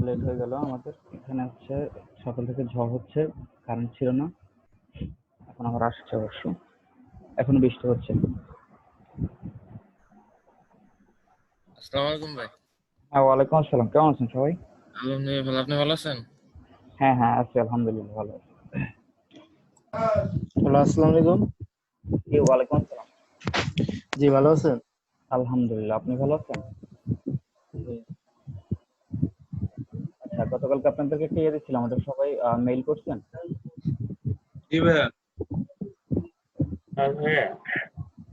Late হয়ে গেল আমাদের। এখানে হচ্ছে সকাল থেকে ঝড় হচ্ছে, কারেন্ট ছিল না। এখন আবার আসছে অবশ্য। এখনো বৃষ্টি হচ্ছে। আসসালামু আলাইকুম ভাই। হ্যাঁ, ওয়ালাইকুম আসসালাম। কেমন আছেন সবাই? আলহামদুলিল্লাহ ভালো, আপনি ভালো আছেন? হ্যাঁ, হ্যাঁ, আছি আলহামদুলিল্লাহ ভালো আছি। হ্যালো, আসসালামু আলাইকুম। জি, ওয়ালাইকুম আসসালাম। জি, ভালো আছেন? আলহামদুলিল্লাহ, আপনি ভালো আছেন? আচ্ছা, গতকালকে আপনাদেরকে একটা ইয়ে দিচ্ছিলাম, আমাদের সবাই মেইল করছেন। জি ভাইয়া। আর ভাইয়া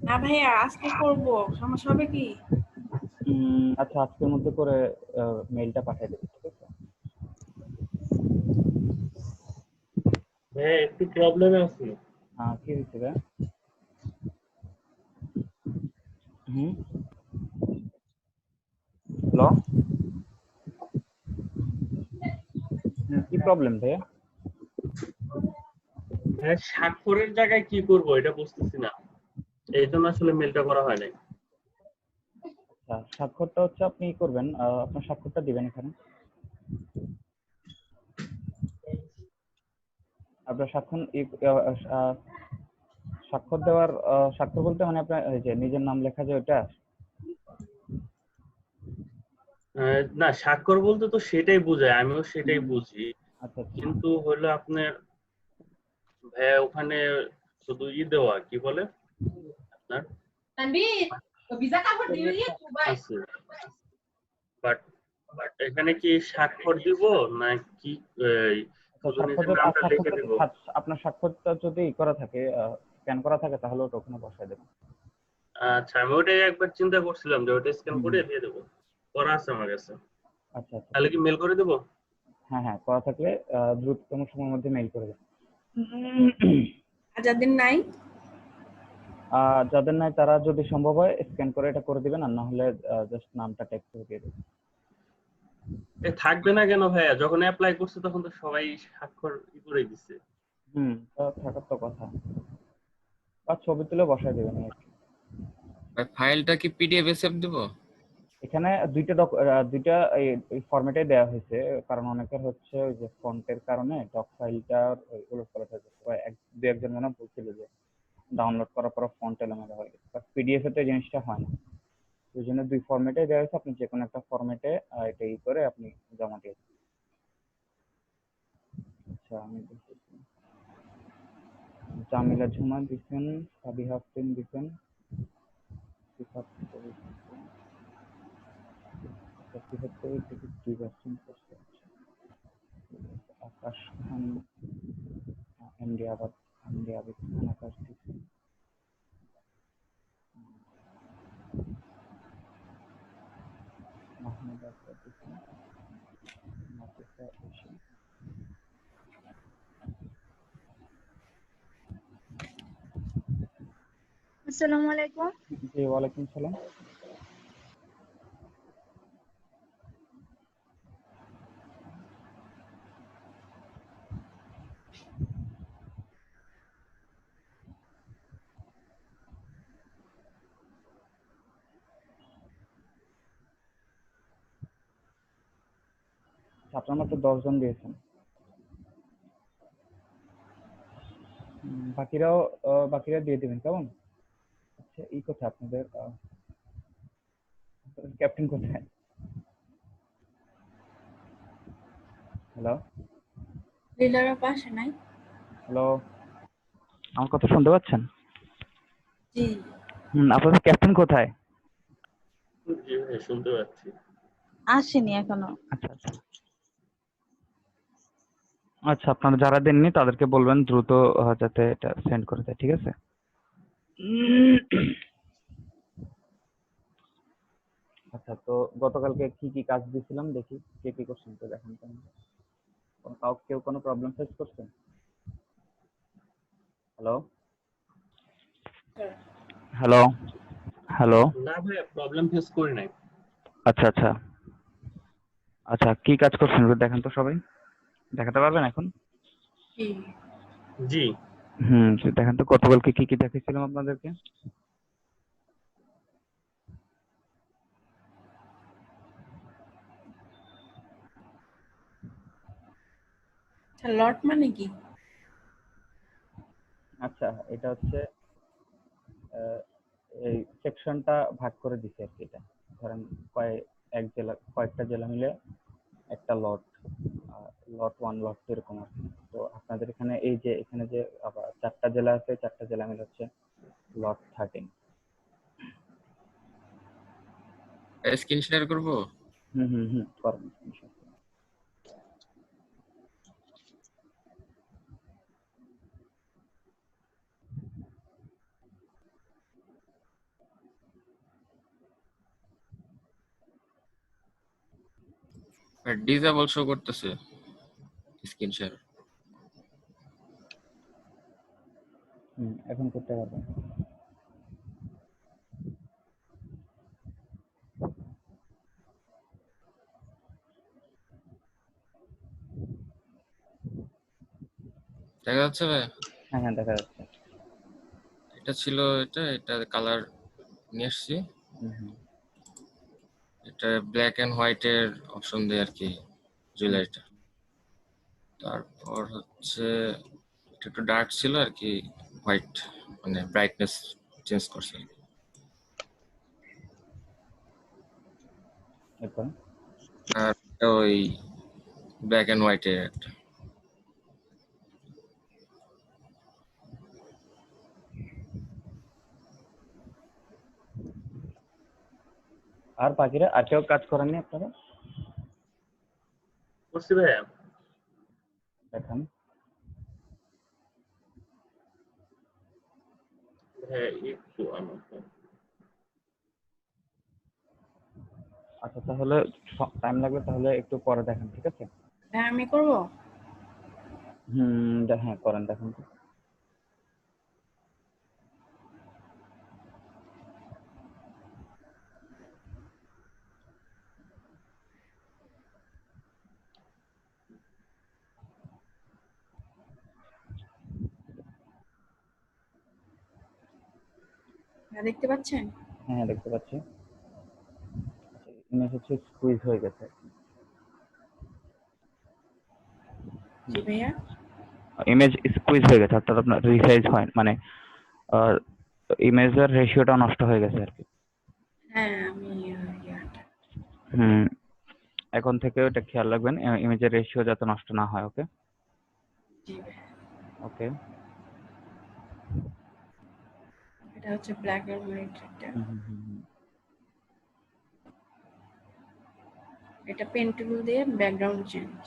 না ভাইয়া, আজকে করব, সমস্যা হবে কি? আচ্ছা, আজকের মধ্যে করে মেইলটা পাঠিয়ে দেবেন, ঠিক আছে? ভাইয়া একটু প্রবলেমে আছি। কি হয়েছে ভাই? হুম, হ্যালো, কি প্রবলেম ভাইয়া? ভাইয়া স্বাক্ষরের জায়গায় কি করব এটা বুঝতেছি না, এই জন্য আসলে মেলটা করা হয় নাই। আচ্ছা, স্বাক্ষরটা হচ্ছে আপনি ই করবেন, আপনার স্বাক্ষরটা দিবেন এখানে। আপনার স্বাক্ষর দেওয়ার স্বাক্ষর বলতে মানে আপনার এই যে নিজের নাম লেখা যে ওটা। না, স্বাক্ষর বলতে তো সেটাই বোঝায়, আমিও সেটাই বুঝি। আচ্ছা, আচ্ছা। কিন্তু হলো আপনার ভাইয়া ওখানে শুধু দেওয়া কি বলে আপনার আছে, বাট এখানে কি স্বাক্ষর দিব না কি? শুধু নিজের নামটা লিখে দিব? আপনার স্বাক্ষরটা যদি ই করা থাকে, স্ক্যান করা থাকে, তাহলে ওটা ওখানে বসায় দেবেন। আচ্ছা, আমি ওটাই একবার চিন্তা করছিলাম যে ওটা স্ক্যান হুম, করে দিয়ে দেবো। করা আছে আমার কাছে। আচ্ছা, আচ্ছা। তাহলে কি মেল করে দেবো? হ্যাঁ, হ্যাঁ, করা থাকলে দ্রুততম সময়ের মধ্যে মেইল করে দেবেন। আর যাদের নাই? যাদের নাই তারা যদি সম্ভব হয় স্ক্যান করে এটা করে দিবেন, আর না হলে জাস্ট নামটা টেক্সট করে দিয়ে দেবেন। থাকবে না কেন ভাইয়া? যখন অ্যাপ্লাই করছে তখন তো সবাই স্বাক্ষর করে দিচ্ছে। তা থাকার তো কথা। আর ছবি তুলে বসায় দেবেন এই আর কি। ফাইলটা কি পিডিএফ এ সেভ দেব? এখানে দুইটা এই ফরম্যাটে দেওয়া হয়েছে, কারণ অনেকের হচ্ছে ওই যে ফন্টের কারণে ডক ফাইলটা উলটপালট হয়ে যাচ্ছে। বা দু একজন মনে হয় বলছিল যে ডাউনলোড করার পর ফন্ট এলোমেলো হয়ে গেছে, বাট পিডিএফ এ তো এই জিনিসটা হয় না। ওই জন্য দুই ফরম্যাটে দেওয়া হয়েছে, আপনি যে কোনো একটা ফরম্যাটে এটা ই করে আপনি জমা দিয়ে দেবেন। আচ্ছা, আমি বলতেছি, জামিলা ঝুমা দিচ্ছেন, সাবিহা আফরিন দিচ্ছেন, সিফাত কবির দিচ্ছেন। আচ্ছা, সিফাত কবির থেকে 2% করছে। আকাশ খান, এমডি আবাদ, এমডি আবিদ খান আকাশ দিচ্ছেন। মাহমুদ আসাদ দিচ্ছেন, নাফিসা এশি। আসসালামু আলাইকুম। জি, ওয়ালাইকুম সালাম। আপনার মাত্র 10 জন দিয়েছেন। বাকিরা দিয়ে দিবেন, কেমন? আচ্ছা, এই কথা আপনাদের ক্যাপ্টেন কোথায়? হ্যালো, লিডারের পাশে নাই? হ্যালো, আমার কথা শুনতে পাচ্ছেন? জি। আপনাদের ক্যাপ্টেন কোথায়? জি ভাই, শুনতে পাচ্ছি। আসেনি এখনো। আচ্ছা, আচ্ছা। আচ্ছা, আপনারা যারা দেননি তাদেরকে বলবেন দ্রুত যাতে এটা সেন্ড করে দেয়, ঠিক আছে? আচ্ছা, তো গতকালকে কি কি কাজ দিয়েছিলাম দেখি কে কি করছেন, তো দেখেন কেমন। কেউ কোনো প্রবলেম ফেস করছেন? Hello, hello, hello. না ভাইয়া, প্রবলেম ফেস করি নাই। আচ্ছা, আচ্ছা। আচ্ছা, কি কাজ করছেন একটু দেখেন তো সবাই। দেখাতে পারবেন এখন? জি। জি দেখেন তো গতকালকে কি কি দেখাইছিলাম আপনাদেরকে। লট মানে কি? আচ্ছা, এটা হচ্ছে এই সেকশনটা ভাগ করে দিছে আর কি। এটা ধরেন কয়েকটা জেলা মিলে একটা লট, লট 1 লট 2 এরকম আর কি। তো আপনাদের এখানে এই যে এখানে যে আবার 4টা জেলা আছে, 4টা জেলা মিলে হচ্ছে লট 13। স্ক্রিন শেয়ার করব। করেন। ডিসেবল শো করতেছে স্ক্রিন শেয়ার। এখন করতে পারবেন। দেখা যাচ্ছে ভাই? হ্যাঁ, দেখা যাচ্ছে। এটা ছিল, এটা কালার নিয়ে আসছি। হুম। এটা ব্ল্যাক এন্ড হোয়াইট এর অপশন দেয় আর কি জুয়েলারিটা। তারপর হচ্ছে এটা একটু ডার্ক ছিল আর কি, হোয়াইট মানে ব্রাইটনেস চেঞ্জ করছে। এরপর আর এটা ওই ব্ল্যাক এন্ড হোয়াইট এর একটা। আর বাকিরা আর কেউ কাজ করেননি আপনারা? করছি ভাইয়া। দেখান। হ্যাঁ, একটু আমাকে আচ্ছা, তাহলে টাইম লাগবে, তাহলে একটু পরে দেখান, ঠিক আছে? হ্যাঁ আমি করব। হ্যাঁ করেন, দেখান তো। হ্যাঁ দেখতে পাচ্ছেন? হ্যাঁ, দেখতে পাচ্ছি। ইমেজ হচ্ছে স্কুইজ হয়ে গেছে। জি ভাইয়া। ইমেজ স্কুইজ হয়ে গেছে, অর্থাৎ আপনার রিসাইজ হয়, মানে ইমেজের রেশিওটা নষ্ট হয়ে গেছে আর কি। হ্যাঁ আমি ইয়াটা হুম এখন থেকে ওটা খেয়াল রাখবেন, ইমেজের রেশিও যাতে নষ্ট না হয়। ওকে জি ভাইয়া। ওকে। এটা হচ্ছে ব্ল্যাক এন্ড হোয়াইট একটা। এটা পেন টুল দিয়ে ব্যাকগ্রাউন্ড চেঞ্জ।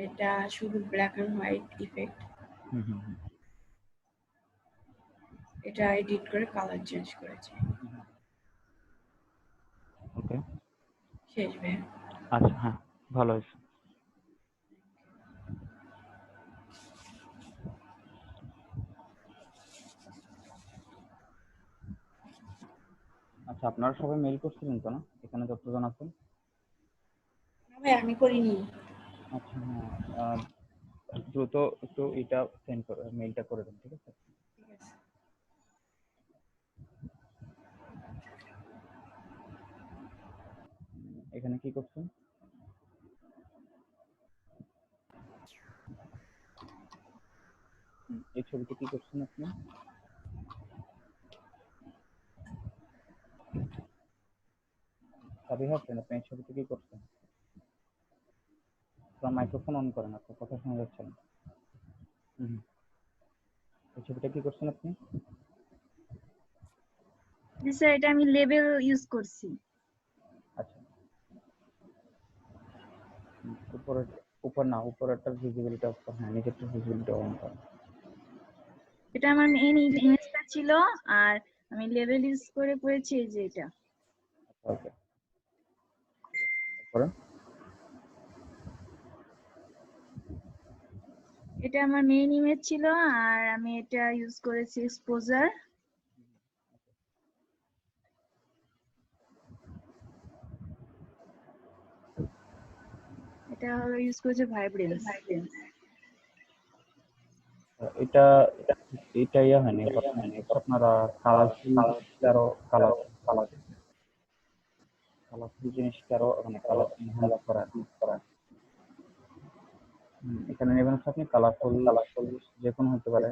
এটা শুধু ব্ল্যাক এন্ড হোয়াইট ইফেক্ট। এটা এডিট করে কালার চেঞ্জ করেছে। ওকে শেষ ভাইয়া। আচ্ছা, হ্যাঁ ভালো হয়েছে। আচ্ছা, আপনারা সবাই মেইল করছিলেন তো না, এখানে যতজন আছেন? না ভাই আমি করিনি। আচ্ছা, হ্যাঁ দ্রুত একটু এটা সেন্ড করে মেইলটা করে দেন, ঠিক আছে? ঠিক আছে। এখানে কি করছেন? এই ছবিতে কি করছেন আপনি? সাবিহা ফ্রেন্ড, আপনি এই ছবিতে কি করছেন? আপনার মাইক্রোফোন অন করেন, আপনার কথা শোনা যাচ্ছে না। এই ছবিটা কি করছেন আপনি? জি স্যার, এটা আমি লেবেল ইউজ করছি। আচ্ছা, উপরেরটার ভিজিবিলিটি অফ করেন। হ্যাঁ, নিচেরটার ভিজিবিলিটি অন করেন। এটা আমার মেইন ইমেজটা ছিল, আর আমি লেবেল ইউজ করে করেছি এই যে এটা। ওকে, করেন। এটা আমার মেইন ইমেজ ছিল, আর আমি এটা ইউজ করেছি এক্সপোজার। এটা হলো ইউজ করেছে ভাইব্রেন্স। এটা এটা ইয়ে হয়নি, আপনারা কালারফুল আরো কালার কালারফুল জিনিসকে আরো মানে কালার এনহ্যান্স করা। এখানে নেবেন হচ্ছে আপনি কালারফুল যে কোনো হতে পারে,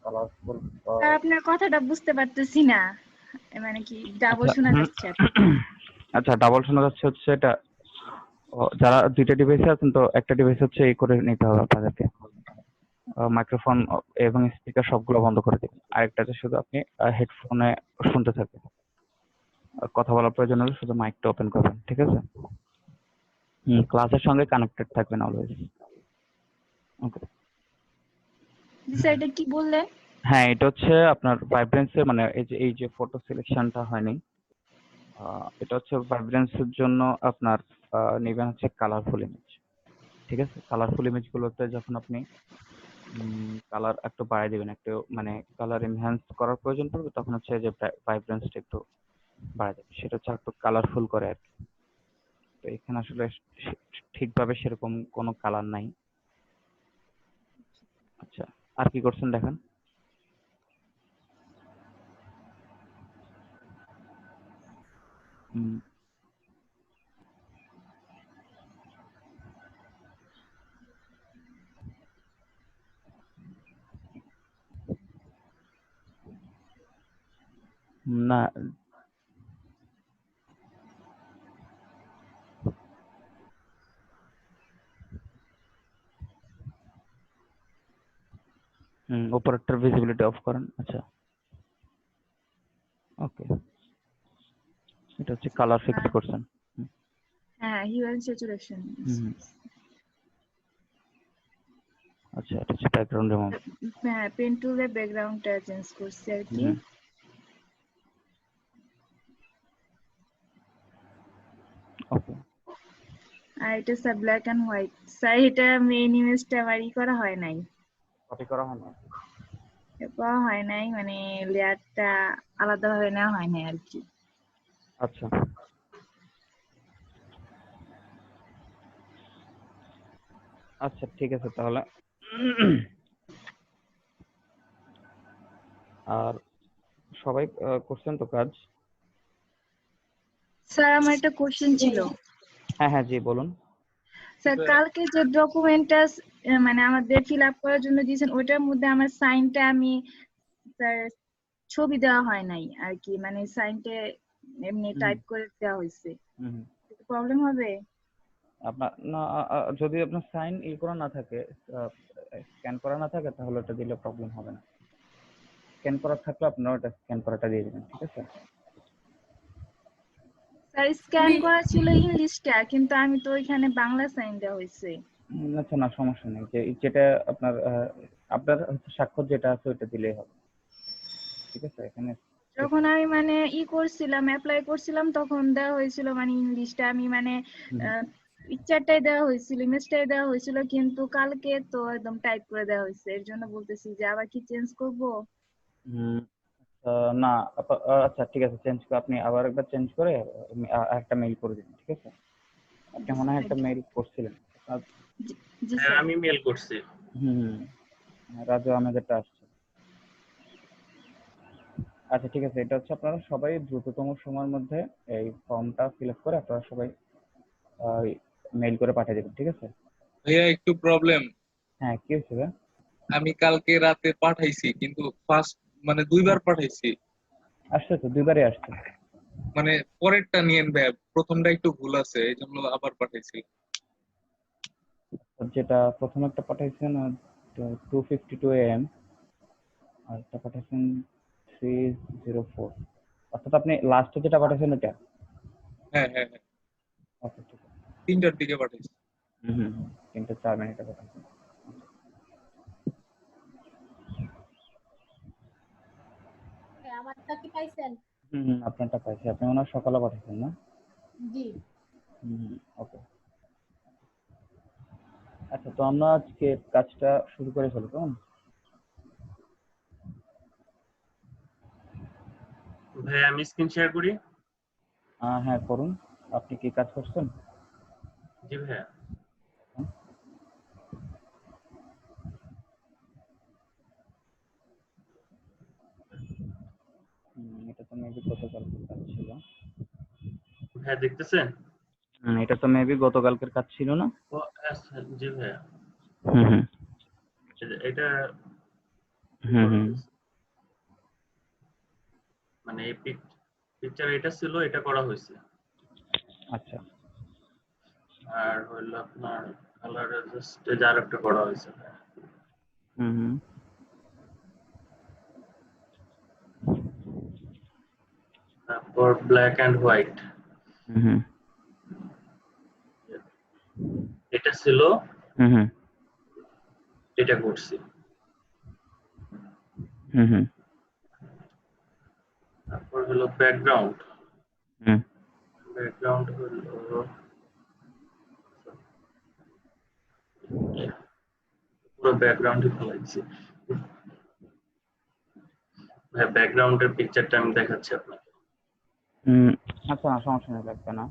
কালারফুল। স্যার আপনার কথাটা বুঝতে পারতেছি না, মানে কি ডাবল শোনা যাচ্ছে আর কি। আচ্ছা, ডাবল শোনা যাচ্ছে হচ্ছে এটা যারা দুইটা ডিভাইসে আছেন তো একটা ডিভাইস হচ্ছে এই করে নিতে হবে আপনাদেরকে, মাইক্রোফোন এবং স্পিকার সবগুলো বন্ধ করে দিবেন। আরেকটাতে শুধু আপনি হেডফোনে শুনতে থাকবেন, কথা বলার প্রয়োজন হলে শুধু মাইকটা ওপেন করবেন, ঠিক আছে? ক্লাসের সঙ্গে কানেক্টেড থাকবেন অলওয়েজ। ওকে। জি স্যার, এটা কি বললেন? হ্যাঁ, এটা হচ্ছে আপনার ভাইব্রেন্সের মানে এই যে ফটো সিলেকশনটা হয়নি, এটা হচ্ছে ভাইব্রেন্সের জন্য আপনার নেবেন হচ্ছে কালারফুল ইমেজ, ঠিক আছে? কালারফুল ইমেজগুলোতে যখন আপনি কালার একটু বাড়ায় দিবেন, একটু মানে কালার এনহ্যান্স করার প্রয়োজন পড়বে, তখন হচ্ছে যে ভাইব্রেন্সটা একটু বাড়ায় দেবে, সেটা হচ্ছে একটু কালারফুল করে আর কি। তো এখানে আসলে ঠিকভাবে সেরকম কোনো কালার নাই। আচ্ছা, আর কি করছেন দেখেন। হুম, না, উপরেরটার ভিজিবিলিটি অফ করেন। আচ্ছা, ওকে, এটা হচ্ছে কালার ফিক্স করছেন। হ্যাঁ, হিউ অ্যান্ড স্যাচুরেশন। হুম, আচ্ছা, এটা হচ্ছে ব্যাকগ্রাউন্ড রিমুভ। হ্যাঁ, পেন টুলে ব্যাকগ্রাউন্ডটা চেঞ্জ করছি আর কি। ওকে, আর এটা sir black and white. Sir এটা মেইন ইমেজটা বাড়ি করা হয় নাই, কপি করা হয় না। করা হয় নাই, মানে লেয়ারটা আলাদাভাবে নেওয়া হয় নাই আর কি। আচ্ছা, আচ্ছা, ঠিক আছে তাহলে। আর সবাই করছেন তো কাজ? স্যার আমার একটা কোশ্চেন ছিল। হ্যাঁ, হ্যাঁ, জি বলুন। স্যার কালকে যে ডকুমেন্টটা মানে আমাদের ফিল আপ করার জন্য দিয়েছেন, ওইটার মধ্যে আমার সাইনটা আমি স্যার ছবি দেওয়া হয় নাই আর কি, মানে সাইনটা এমনি টাইপ করে দেওয়া হয়েছে। প্রবলেম হবে? আপনার না, যদি আপনার সাইন করা না থাকে, স্ক্যান করা না থাকে, তাহলে ওটা দিলে প্রবলেম হবে না। স্ক্যান করা থাকলে আপনারা ওটা স্ক্যান করাটা দিয়ে দেবেন, ঠিক আছে? স্যার স্ক্যান করা ছিল ইংলিশটা, কিন্তু আমি তো ওইখানে বাংলা সাইন দেওয়া হয়েছে। আচ্ছা, না সমস্যা নেই, যেটা আপনার আপনার হচ্ছে স্বাক্ষর যেটা আছে ওইটা দিলেই হবে, ঠিক আছে? এখানে যখন আমি মানে করছিলাম, অ্যাপ্লাই করছিলাম, তখন দেওয়া হয়েছিল মানে ইংলিশটা, আমি মানে পিকচারটাই দেওয়া হয়েছিল, ইমেজটাই দেওয়া হয়েছিল, কিন্তু কালকে তো একদম টাইপ করে দেওয়া হয়েছে। এর জন্য বলতেছি যে আবার কি চেঞ্জ করব? না, আচ্ছা, ঠিক আছে, চেঞ্জ করে আপনি আবার একবার চেঞ্জ করে একটা মেইল করে দিন, ঠিক আছে? আপনি মনে হয় একটা মেইল করছিলেন। জি হ্যাঁ, স্যার। আমি মেল করছি। রাজু আহমেদেরটা আসছে। আচ্ছা, ঠিক আছে, এটা হচ্ছে আপনারা সবাই দ্রুততম সময়ের মধ্যে এই ফর্মটা ফিল আপ করে আপনারা সবাই মেইল করে পাঠিয়ে দেবেন, ঠিক আছে? ভাইয়া একটু প্রবলেম। হ্যাঁ, কি হয়েছে ভাই? আমি কালকে রাতে পাঠাইছি, কিন্তু ফার্স্ট মানে দুইবার পাঠাইছি, আসছে তো, দুইবারই আসছে। মানে পরেরটা নিয়েন ভাইয়া, প্রথমটা একটু ভুল আছে, এই জন্য আবার পাঠাইছি। যেটা প্রথম একটা পাঠাইছেন 2:52 AM, আর একটা পাঠাইছেন 3:04, অর্থাৎ আপনি লাস্টে যেটা পাঠাইছেন ওটা। হ্যাঁ হ্যাঁ হ্যাঁ, ওকে, ঠিক আছে। 3টার দিকে পাঠাইছি। 3:04 পাঠাইছেন। আমারটা কি পাইছেন? আপনারটা পাইছি, আপনি মনে হয় সকালে পাঠাইছেন না? জি। ওকে, আচ্ছা, তো আমরা আজকে কাজটা শুরু করে ফেলবো কেমন? ভাই আমি স্ক্রিন শেয়ার করি। হ্যাঁ, করুন। আপনি কি কাজ করছেন? জি ভাইয়া। এটা তো মেবি গতকাল কাজ ছিল। হ্যাঁ দেখতেছেন? এটা তো মেবি গতকালকের কাজ ছিল না? ও আচ্ছা, জি ভাইয়া। হুম হুম এটা হুম হুম মানে এই পিকচার এটা ছিল, এটা করা হয়েছে। আচ্ছা আর হইলো আপনার কালার জাস্ট আর একটা করা হয়েছে। হুম হুম তারপর ব্ল্যাক এন্ড হোয়াইট হুম হুম এটা ছিল, হুম হুম এটা করছি। হুম হুম তারপর হলো ব্যাকগ্রাউন্ড হুম হলো পুরো ব্যাকগ্রাউন্ডই ফেলাইছি। হ্যাঁ, ব্যাকগ্রাউন্ডের পিকচারটা আমি দেখাচ্ছি আপনাকে। হুম আচ্ছা না সমস্যা নেই, লাগবে না।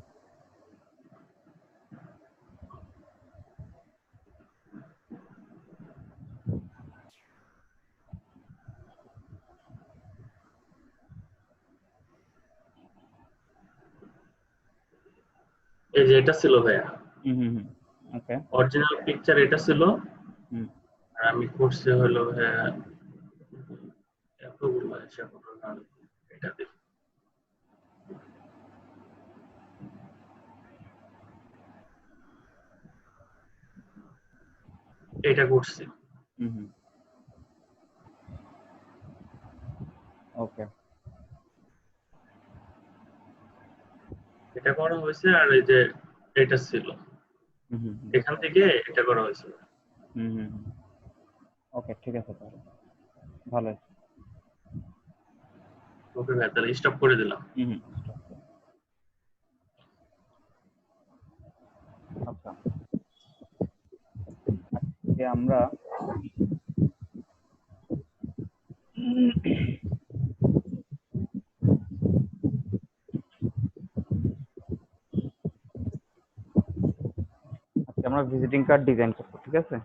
এই যে এটা ছিল ভাইয়া, হুম হুম হুম ওকে অরিজিনাল পিকচার এটা ছিল। হুম আর আমি করছি হলো ভাইয়া এতগুলো আছে এটা দিয়ে। এটা করছি। হুম হুম ওকে এটা করা হয়েছে। আর এই যে এটা ছিল, হুম হুম এখান থেকে এটা করা হয়েছে। হুম হুম ওকে ঠিক আছে তাহলে ভালো আছে। ওকে ভাই, তাহলে স্টপ করে দিলাম। হুম হুম আচ্ছা আজকে আমরা ভিজিটিং কার্ড ডিজাইন করবো, ঠিক আছে?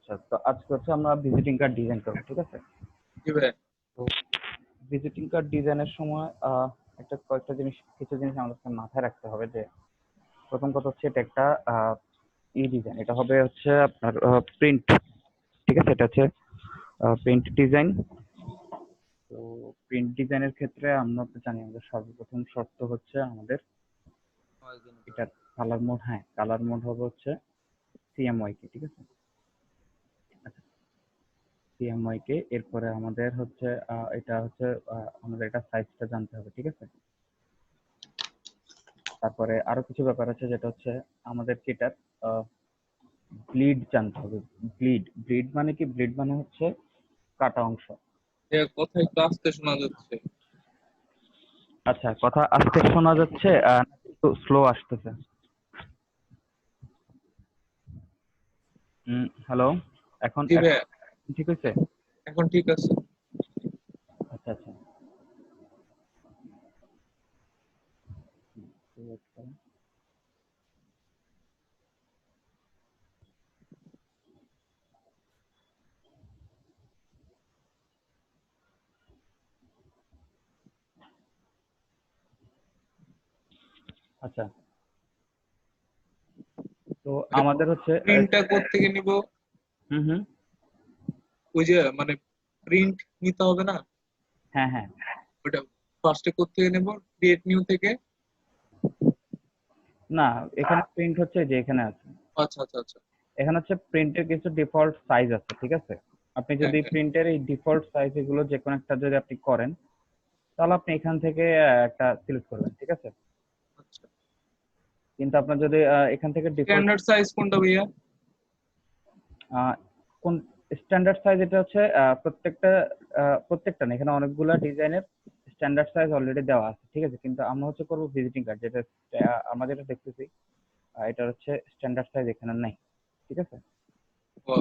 আচ্ছা তো আজকে হচ্ছে আমরা ভিজিটিং কার্ড ডিজাইন করবো, ঠিক আছে? জি ভাই। তো ভিজিটিং কার্ড ডিজাইনের সময় কয়েকটা জিনিস, কিছু জিনিস আমাদেরকে মাথায় রাখতে হবে। যে প্রথম কথা হচ্ছে এটা একটা ডিজাইন, এটা হবে হচ্ছে আপনার প্রিন্ট, ঠিক আছে? এটা হচ্ছে প্রিন্ট ডিজাইন। তো প্রিন্ট ডিজাইনের ক্ষেত্রে আমরা তো জানি আমাদের সর্বপ্রথম শর্ত হচ্ছে আমাদের এটা কালার মোড, হ্যাঁ কালার মোড হবে হচ্ছে সিএমওয়াইকে, ঠিক আছে? সিএমওয়াইকে এরপরে আমাদের হচ্ছে এটা হচ্ছে আমাদের এটা সাইজটা জানতে হবে, ঠিক আছে? তারপরে আরো কিছু ব্যাপার আছে, যেটা হচ্ছে আমাদের এটার ব্লিড জানতে হবে। ব্লিড মানে কি? ব্লিড মানে হচ্ছে কাটা অংশ। কথা একটু আস্তে শোনা যাচ্ছে। আচ্ছা কথা আস্তে শোনা যাচ্ছে, একটু স্লো আসতেছে? হ্যালো, এখন জি ভাই, ঠিক হয়েছে? এখন ঠিক আছে। আচ্ছা আচ্ছা wait করুন। আচ্ছা তো আমাদের হচ্ছে প্রিন্টটা কোত্থেকে নিব? হুম হুম ওই যে মানে প্রিন্ট নিতে হবে না? হ্যাঁ হ্যাঁ ওটা ফার্স্টে কোত্থেকে নেব? ক্রিয়েট নিউ থেকে? না, এখানে প্রিন্ট হচ্ছে যে এখানে আছে। আচ্ছা আচ্ছা আচ্ছা। এখানে হচ্ছে প্রিন্টের কিছু ডিফল্ট সাইজ আছে, ঠিক আছে? আপনি হ্যাঁ যদি হ্যাঁ। প্রিন্টের এই ডিফল্ট সাইজ এগুলো যে কোনো একটা যদি আপনি করেন, তাহলে আপনি এখান থেকে একটা সিলেক্ট করবেন, ঠিক আছে? আচ্ছা, কিন্তু আপনার যদি এখান থেকে ডিফল্ট স্ট্যান্ডার্ড সাইজ কোনটা ভাইয়া? কোন স্ট্যান্ডার্ড সাইজ এটা হচ্ছে প্রত্যেকটা না, এখানে অনেকগুলা ডিজাইনের স্ট্যান্ডার্ড সাইজ অলরেডি দেওয়া আছে, ঠিক আছে। কিন্তু আমরা হচ্ছে করবো ভিজিটিং কার্ড, যেটা আমরা যেটা দেখতেছি এটা হচ্ছে স্ট্যান্ডার্ড সাইজ এখানে নাই, ঠিক আছে। ও,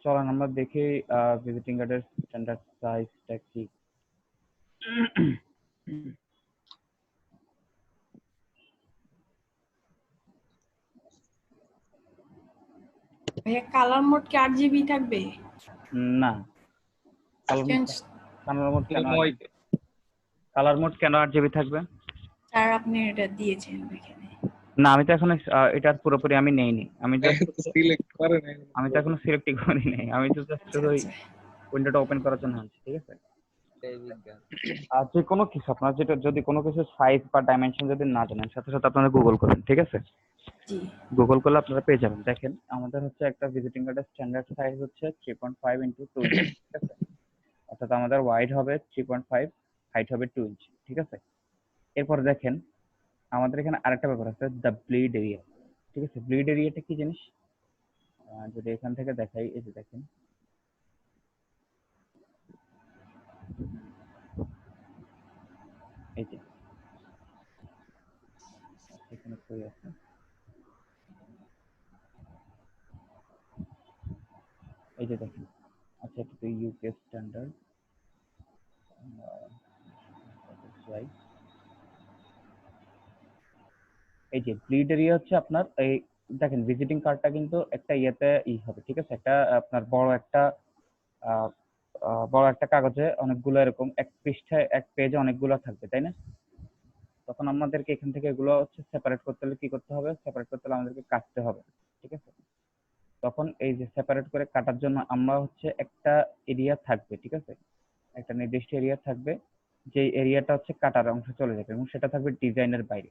চলেন আমরা দেখি ভিজিটিং কার্ডের স্ট্যান্ডার্ড সাইজটা কি। ভাইয়া কালার মোড কি 8 GB থাকবে? না, চেঞ্জ কালার মোড কেন white। কালার মোড কেন 8 GB থাকবে? স্যার আপনি এটা দিয়েছেন এখানে। না, আমি তো এখন এটার পুরোপুরি আমি নেইনি, আমি সিলেক্ট করে নাই। আমি তো এখনো সিলেক্টই করি নাই, আমি তো জাস্ট আচ্ছা, ওই আচ্ছা। উইন্ডোটা ওপেন করার জন্য আনছি, ঠিক আছে। আর যে কোনো কিছু আপনার যেটা যদি কোনো কিছু সাইজ বা ডাইমেনশন যদি না জানেন, সাথে সাথে আপনারা গুগল করবেন, ঠিক আছে। জি গুগল করলে আপনারা পেয়ে যাবেন। দেখেন আমাদের হচ্ছে একটা ভিজিটিং কার্ডের স্ট্যান্ডার্ড সাইজ হচ্ছে 3.5 ইন্টু 2 ইঞ্চি, ঠিক আছে। অর্থাৎ আমাদের ওয়াইড হবে 3.5, হাইট হবে 2 ইঞ্চি, ঠিক আছে। এরপর দেখেন আমাদের এখানে আরেকটা ব্যাপার আছে, দ্য ব্লিড এরিয়া, ঠিক আছে। ব্লিড এরিয়াটা কি জিনিস? যদি এখান থেকে দেখাই, এই যে দেখেন এই যে এখানে কই আছে, এই যে দেখেন। আচ্ছা, এটা তো ইউকে স্ট্যান্ডার্ড, এই যে ব্লিড এরিয়া হচ্ছে আপনার এই দেখেন ভিজিটিং কার্ডটা কিন্তু একটা ইয়েতে হবে, ঠিক আছে। একটা আপনার আহ, বড় একটা কাগজে অনেকগুলো এরকম এক পৃষ্ঠায় এক পেজে অনেকগুলো থাকবে, তাই না? তখন আমাদেরকে এখান থেকে এগুলো হচ্ছে সেপারেট করতে হলে কি করতে হবে? সেপারেট করতে হলে আমাদেরকে কাটতে হবে, ঠিক আছে। তখন এই যে সেপারেট করে কাটার জন্য আমরা হচ্ছে একটা এরিয়া থাকবে, ঠিক আছে। একটা নির্দিষ্ট এরিয়া থাকবে, যে এরিয়াটা হচ্ছে কাটার অংশ চলে যাবে এবং সেটা থাকবে ডিজাইনের বাইরে,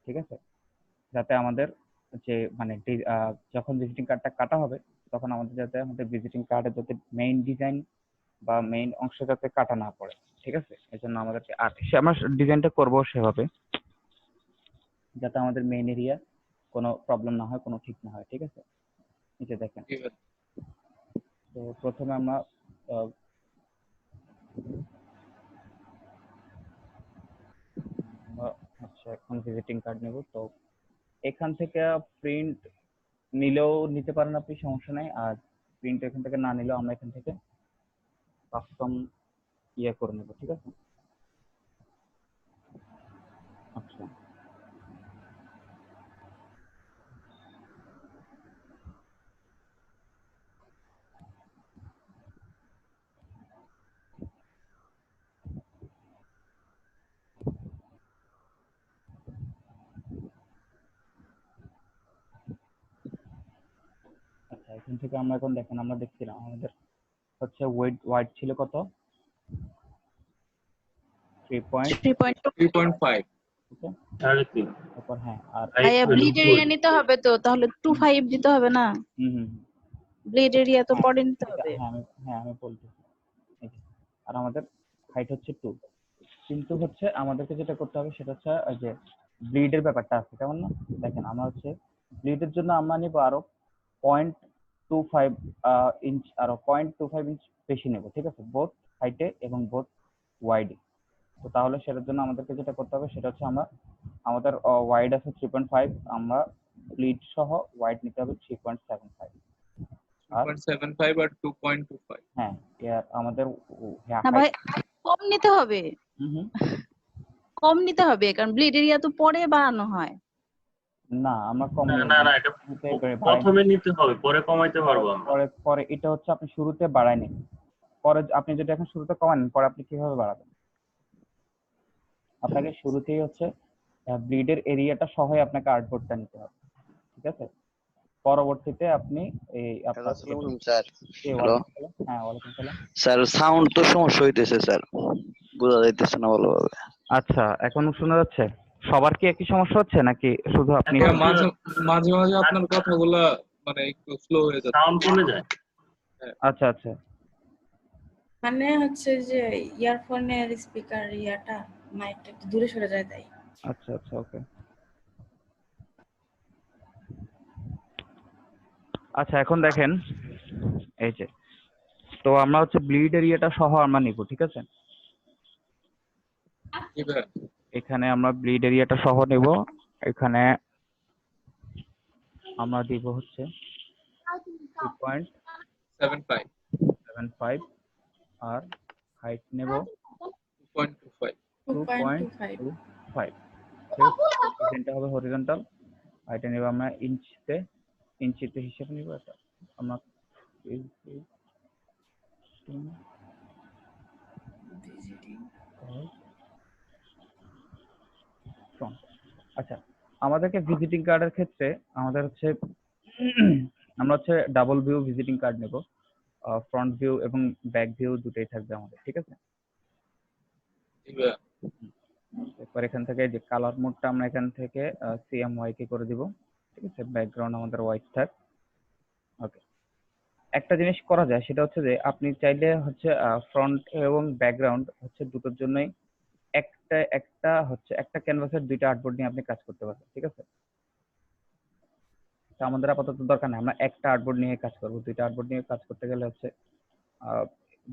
ঠিক আছে। যাতে আমাদের যে মানে যখন ভিজিটিং কার্ডটা কাটা হবে তখন আমাদের ভিজিটিং কার্ডের যাতে মেইন ডিজাইন বা মেইন অংশ যাতে কাটা না পড়ে, ঠিক আছে। এই জন্য আমাদেরকে আমরা ডিজাইনটা করবো সেভাবে যাতে আমাদের মেইন এরিয়া কোনো প্রবলেম না হয়, কোনো ঠিক না হয়, ঠিক আছে। এই যে দেখেন, ঠিক আছে। তো প্রথমে আমরা হচ্ছে এখন ভিজিটিং কার্ড নেব। তো এখান থেকে প্রিন্ট নিলেও নিতে পারেন আপনি, সমস্যা নাই। আর প্রিন্ট এখান থেকে না নিলেও আমরা এখান থেকে কাস্টম করে নেব, ঠিক আছে। আচ্ছা, আচ্ছা, এখান থেকে আমরা এখন দেখেন আমরা দেখছিলাম আমাদের হচ্ছে ওয়েট ছিল কত? 3.2, 3.5। ওকে। 3.5। তারপর হ্যাঁ, আর ভাইয়া ব্লিড এরিয়া নিতে হবে তো, তাহলে 2.5 দিতে হবে না? হুম হুম ব্লিড এরিয়া তো হ্যাঁ, পরে নিতে এটা হবে। আমি বলতেছি। এই যে, আর আমাদের হাইট হচ্ছে 2, কিন্তু হচ্ছে আমাদেরকে যেটা করতে হবে সেটা হচ্ছে ওই যে ব্লিডের ব্যাপারটা আছে, কেমন না? দেখেন আমরা হচ্ছে ব্লিডের জন্য আমরা নিব আরো 0.25 ইঞ্চ, আরো 0.25 ইঞ্চ বেশি নেব, ঠিক আছে, বোথ হাইটে এবং বোথ ওয়াইডে। তো তাহলে সেটার জন্য আমাদেরকে যেটা করতে হবে সেটা হচ্ছে আমাদের ওয়াইড আছে 3.5, আমরা ব্লিড সহ ওয়াইড নিতে হবে 3.75। আর 3.75 আর 2.25। হ্যাঁ, আমাদের না ভাই, কম নিতে হবে, হুম কম নিতে হবে, কারণ ব্লিড এরিয়া তো পরে বাড়ানো হয়। না, আমরা কম না নেব না না, না, এটা শুরুতে একেবারে বাড়াই প্রথমে নিতে হবে, পরে কমাইতে পারবো আমরা। পরে পরে এটা হচ্ছে আপনি শুরুতে বাড়াই নেন, পরে আপনি যদি এখন শুরুতে কমান পরে আপনি কিভাবে বাড়াবেন? আপনাকে শুরুতেই হচ্ছে ব্লিডের এরিয়াটা সহই আপনাকে আর্টবোর্ডটা নিতে হবে, ঠিক আছে। পরবর্তীতে আপনি এই আপনার আসসালামু আলাইকুম স্যার। হ্যাঁ, ওয়ালাইকুম সালাম। স্যার সাউন্ড তো সমস্যা হইতেছে স্যার, বোঝা যাইতেছে না ভালোভাবে। আচ্ছা, এখন শোনা যাচ্ছে? সবার কি একই সমস্যা হচ্ছে নাকি শুধু আপনি? হ্যাঁ, মাঝে মাঝে মাঝে আপনার কথাগুলা মানে একটু স্লো হয়ে যাচ্ছে। সাউন্ড কমে যায়। আচ্ছা আচ্ছা, মানে হচ্ছে যে ইয়ারফোনের স্পিকার ইয়াটা মাইকটা একটু দূরে সরে যায় তাই। আচ্ছা আচ্ছা, ওকে। আচ্ছা এখন দেখেন এই যে, তো আমরা হচ্ছে ব্লিড এরিয়াটা সহ আমরা নিব, ঠিক আছে? জি ভাইয়া এখানে আমরা ব্লিড এরিয়াটা সহ নেব। এখানে আমরা দিব হচ্ছে 7.5 2.75 আর হাইট নেব 2.25 2.25 2.25, ঠিক আছে? ডিজাইনটা হবে হরিজন্টাল। হাইটে নেব আমরা ইঞ্চিতে হিসাব নিব। এটা আমরা আচ্ছা, আমাদেরকে ভিজিটিং কার্ডের ক্ষেত্রে আমাদের হচ্ছে আমরা হচ্ছে ডাবল ভিউ ভিজিটিং কার্ড নেব। ফ্রন্ট ভিউ এবং ব্যাক ভিউ দুটোই থাকবে আমাদের, ঠিক আছে? জি ভাইয়া এরপর এখান থেকে যে কালার মোডটা আমরা এখান থেকে CMYK করে দিব, ঠিক আছে? ব্যাকগ্রাউন্ড আমাদের হোয়াইট থাক। ওকে, একটা জিনিস করা যায় সেটা হচ্ছে যে আপনি চাইলে হচ্ছে ফ্রন্ট এবং ব্যাকগ্রাউন্ড হচ্ছে দুটোর জন্যই একটা ক্যানভাসের দুইটা আর্টবোর্ড নিয়ে আপনি কাজ করতে পারবেন, ঠিক আছে? তো আমাদের আপাতত দরকার নেই, আমরা একটা আর্টবোর্ড নিয়ে কাজ করবো। দুইটা আর্টবোর্ড নিয়ে কাজ করতে গেলে হচ্ছে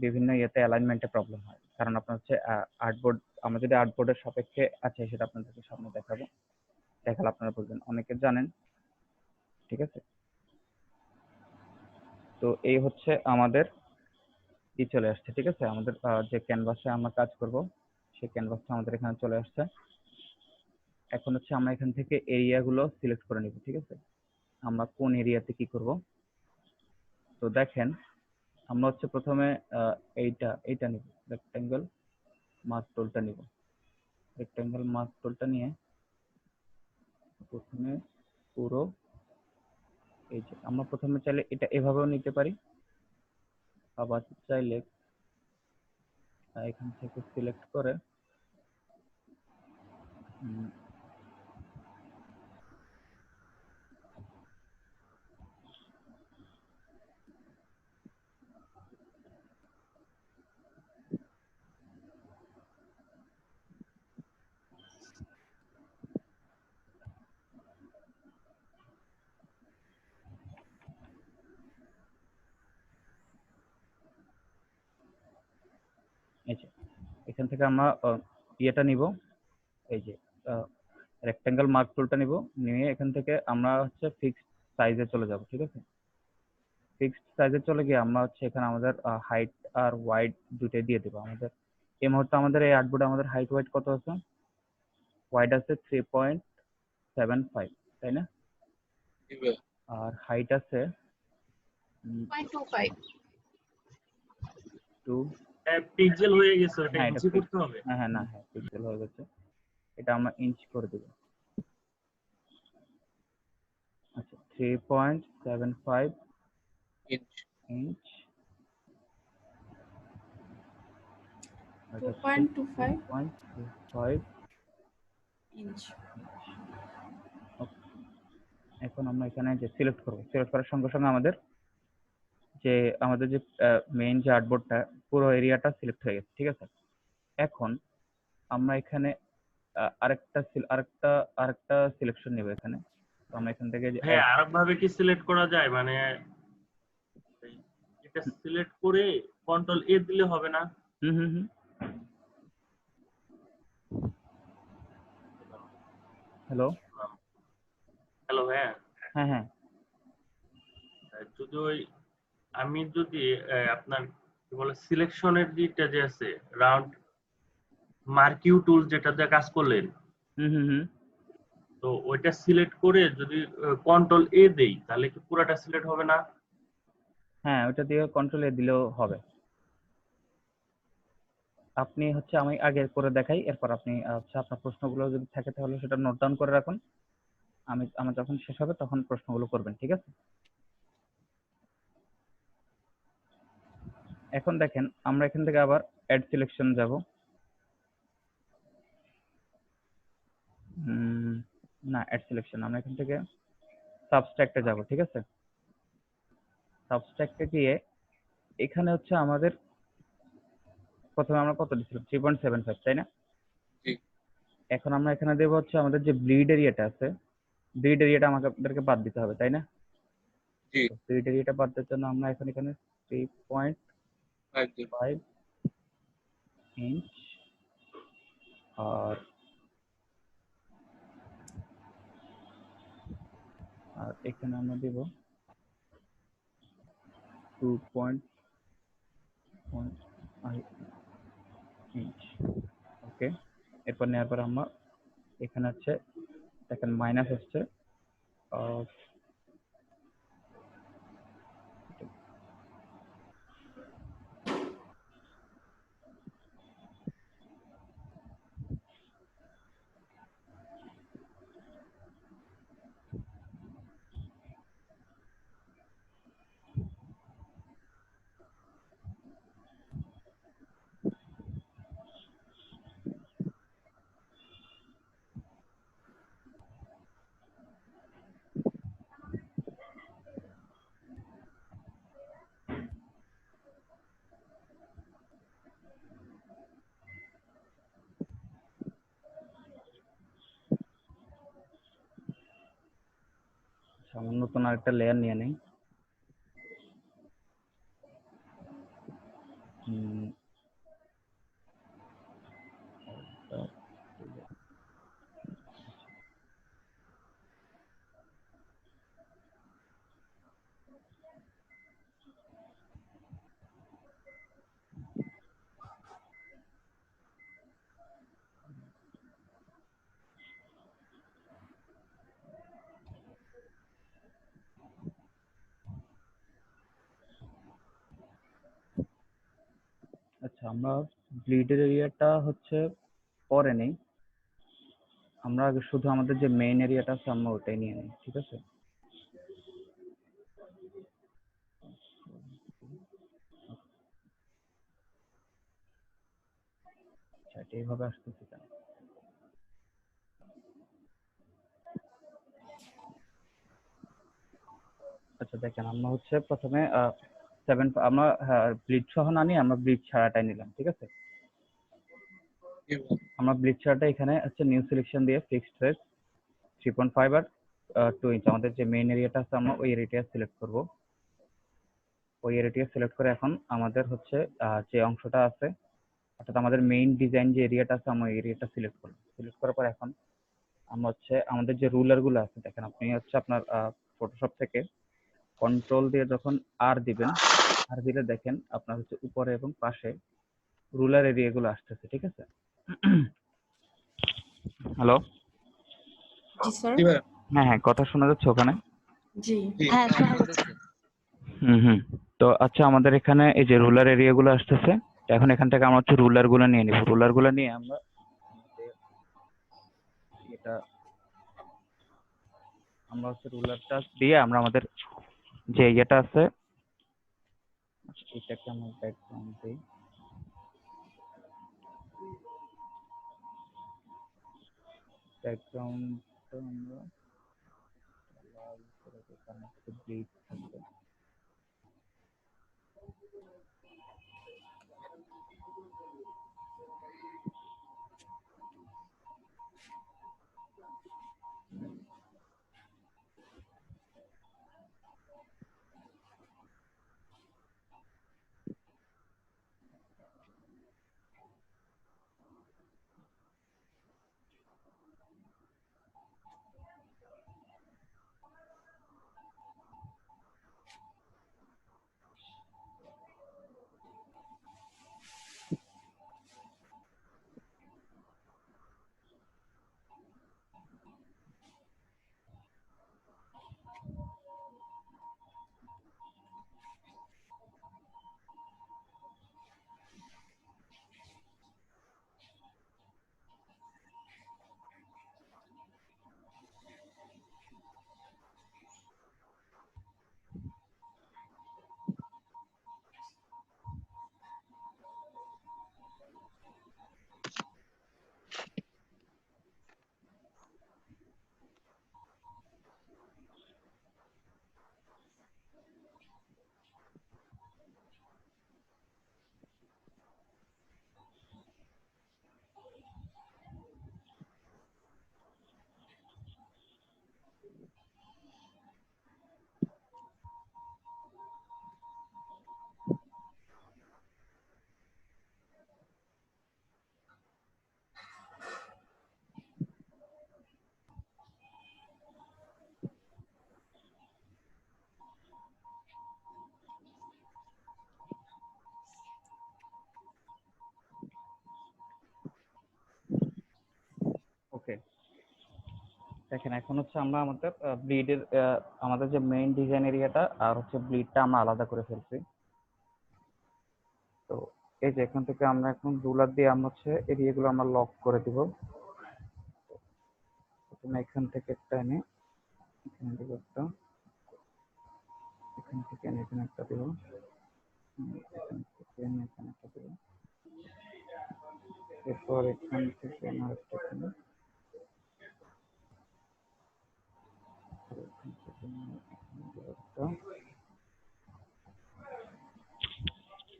বিভিন্ন ইয়েতে অ্যালাইনমেন্টে প্রবলেম হয়। কারণ আপনার হচ্ছে আর্টবোর্ড, আমরা যদি আর্টবোর্ডের সাপেক্ষে আছে সেটা আপনাদেরকে সামনে দেখাবো, দেখালে আপনারা বুঝবেন, অনেকে জানেন, ঠিক আছে? তো এই হচ্ছে আমাদের চলে আসছে, ঠিক আছে? আমাদের যে ক্যানভাসে আমরা কাজ করব সেই ক্যানভাসটা আমাদের এখানে চলে আসছে। এখন হচ্ছে আমরা এখান থেকে এরিয়াগুলো সিলেক্ট করে নিব, ঠিক আছে? আমরা কোন এরিয়াতে কি করব। তো দেখেন আমরা হচ্ছে প্রথমে এইটা নিব, রেক্টেঙ্গেল মার্ক টুলটা নিব। রেক্টেঙ্গেল মার্ক টুলটা নিয়ে প্রথমে পুরো এই যে, আমরা প্রথমে চাইলে এটা এভাবেও নিতে পারি, আবার চাইলে এখান থেকে সিলেক্ট করে এই যে এখান থেকে আমরা ইয়েটা নিব, এই যে রেক্টেঙ্গেল মার্ক টুলটা নিব, নিয়ে এখান থেকে আমরা হচ্ছে ফিক্সড সাইজে চলে যাব, ঠিক আছে? ফিক্সড সাইজে চলে গিয়ে আমরা হচ্ছে এখানে আমাদের হাইট আর ওয়াইড দুটোই দিয়ে দেবো। আমাদের এই মুহূর্তে আমাদের এই আর্টবোর্ডে আমাদের হাইট ওয়াইড কত আছে? ওয়াইড আছে 3.75, তাই না? জি ভাইয়া আর হাইট আছে 2। পিক্সেল হয়ে গেছে, ওটা হ্যাঁ, এটা ইঞ্চি করতে হবে। হ্যাঁ পিক্সেল হয়ে গেছে। এটা আমরা ইঞ্চ করে দেব। আচ্ছা, 3.75 ইঞ্চ ইঞ্চ। 2.25 ইঞ্চ। এখন আমরা এখানে যে সিলেক্ট করব, সিলেক্ট করার সঙ্গে সঙ্গে আমাদের যে মেইন যে আর্টবোর্ডটা পুরো এরিয়াটা সিলেক্ট হয়ে গেছে, ঠিক আছে? এখন আমরা এখানে আরেকটা সিলেকশন নেব এখানে। তো আমরা এখান থেকে যে হ্যাঁ, আরেক ভাবে কি সিলেক্ট করা যায়? মানে এটা সিলেক্ট করে কন্ট্রোল এ দিলে হবে না? হুম হ্যালো হ্যাঁ হ্যাঁ যদি আমি যদি আপনার কি বলে সিলেকশনের দিকটা যে আছে রাউন্ড মার্কিউ টুল যেটা দিয়ে কাজ করলেন, হুম তো ওইটা সিলেক্ট করে যদি কন্ট্রোল এ দেই তাহলে কি পুরাটা সিলেক্ট হবে না? হ্যাঁ, ওটা দিয়ে কন্ট্রোল এ দিলেও হবে। আপনি হচ্ছে আমি আগে করে দেখাই, এরপর আপনি হচ্ছে আপনার প্রশ্নগুলো যদি থাকে তাহলে সেটা নোট ডাউন করে রাখুন। আমার যখন শেষ হবে তখন প্রশ্নগুলো করবেন, ঠিক আছে? এখন দেখেন আমরা এখান থেকে আবার অ্যাড সিলেকশন যাব। না, অ্যাড সিলেকশন আমরা এখান থেকে সাবস্ট্রাক্টে যাব, ঠিক আছে? সাবস্ট্রাক্টে গিয়ে এখানে হচ্ছে আমাদের প্রথমে আমরা কত দিয়েছিলাম? 3.75, তাই না? জি এখন আমরা এখানে দেব হচ্ছে আমাদের যে ব্লিড এরিয়াটা আছে, ব্লিড এরিয়াটা আমাদেরকে বাদ দিতে হবে, তাই না? জি জি ফিল্ড এরিয়াটা বার দেওয়ার জন্য আমরা এখন এখানে 3.5 5 ইঞ্চ আর এখানে আমরা দেব 2.5 ইঞ্চ। ওকে, এরপর নেওয়ার পর আমরা এখানে হচ্ছে দেখেন মাইনাস হচ্ছে আমরা নতুন আরেকটা লেয়ার নিয়ে নেই। আচ্ছা, আমরা ব্লিডের এরিয়াটা হচ্ছে পরে নেই, আমরা আগে শুধু আমাদের যে মেইন এরিয়াটা আছে আমরা ওটাই নিয়ে নিই, ঠিক আছে? আচ্ছা, এটা এইভাবে আসতেছে কেন? আচ্ছা দেখেন, আমরা হচ্ছে প্রথমে আমরা ব্লিড সহ না নিয়ে আমরা ব্লিড ছাড়াটাই নিলাম, ঠিক আছে? আমরা ব্লিড ছাড়াটা এখানে হচ্ছে নিউ সিলেকশন দিয়ে ফিক্সড রেট 3.5 আর 2 ইঞ্চ আমাদের যে মেইন এরিয়াটা আছে আমরা ওই এরিয়াটা সিলেক্ট করব। ওই এরিয়াটা সিলেক্ট করে এখন আমাদের হচ্ছে যে অংশটা আছে অর্থাৎ আমাদের মেইন ডিজাইন যে এরিয়াটা আছে আমরা এরিয়াটা সিলেক্ট করব। সিলেক্ট করার পর এখন আমরা হচ্ছে আমাদের যে রুলার গুলো আছে, দেখেন আপনি হচ্ছে আপনার ফটোশপ থেকে কন্ট্রোল দিয়ে যখন আর দিবেন, আর দিলে দেখেন আপনার হচ্ছে উপরে এবং পাশে রুলার এরিয়া গুলো আসতেছে, ঠিক আছে? হ্যালো, জি স্যার। হ্যাঁ হ্যাঁ, কথা শোনা যাচ্ছে ওখানে? জি। হ্যাঁ শোনা যাচ্ছে। হুম। তো আচ্ছা, আমাদের এখানে এই যে রুলার এরিয়া গুলো আসতেছে, এখন এখান থেকে আমরা হচ্ছে রুলার গুলো নিয়ে নিব। রুলার গুলো নিয়ে আমরা এটা আমরা হচ্ছে রুলারটা দিয়ে আমরা আমাদের যে ইয়েটা আছে এটাকে আমরা ব্যাকগ্রাউন্ড দিই। ব্যাকগ্রাউন্ডটা আমরা লাল করে দিই কারণ একটু ব্লিড থাকবে। দেখেন এখন হচ্ছে আমরা আমাদের ব্লিডের আমাদের যে মেইন ডিজাইন এরিয়াটা আর হচ্ছে ব্লিডটা আমরা আলাদা করে ফেলছি। তো এই যে এখান থেকে আমরা এখন রুলার দিয়ে আমরা হচ্ছে এরিয়াগুলো আমরা লক করে দিব। প্রথমে এখান থেকে একটা এনে এখান থেকে একটা, এখান থেকে এনে এখানে একটা দিব, এখান থেকে এনে এখানে একটা দিব, এরপর এখান থেকে এনে আরেকটা এখানে, এখান থেকে এনে এখানে দিব একটা।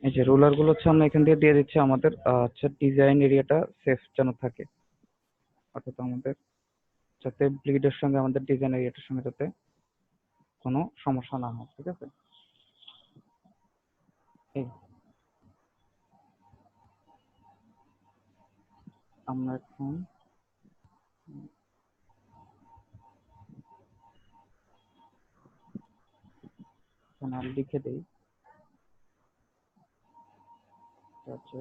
এই যে রুলার গুলো হচ্ছে আমরা এখান থেকে দিয়ে দিচ্ছি আমাদের হচ্ছে ডিজাইন এরিয়াটা সেফ যেন থাকে, অর্থাৎ আমাদের যাতে ব্লিডের সঙ্গে আমাদের ডিজাইন এরিয়াটার সঙ্গে যাতে কোনো সমস্যা না হয়, ঠিক আছে। এই আমরা এখন এখানে লিখে দিই হচ্ছে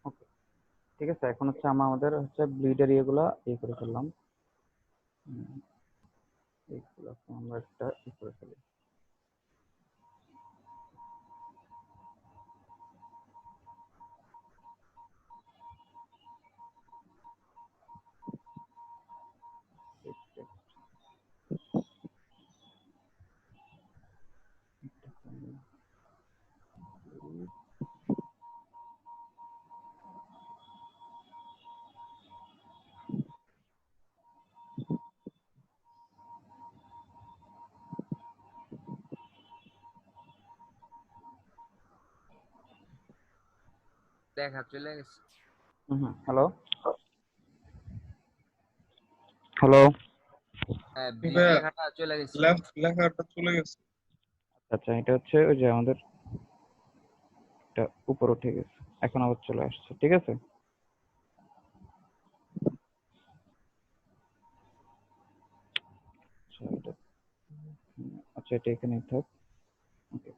ওকে, ঠিক আছে। এখন হচ্ছে আমরা আমাদের হচ্ছে ব্লিড এরিয়াগুলো করে ফেললাম। এইগুলো আমরা একটা করে ফেলি। দেখা চলে গেছে। হ্যালো হ্যালো, হ্যাঁ, ব্লিড এটা লেখাটা চলে গেছে। লেখাটা চলে গেছে। আচ্ছা এটা হচ্ছে ওই যে আমাদের এটা উপর উঠে গেছে, এখন আবার চলে আসছে, ঠিক আছে। আচ্ছা এটা আচ্ছা এটা এখানে থাক। ওকে,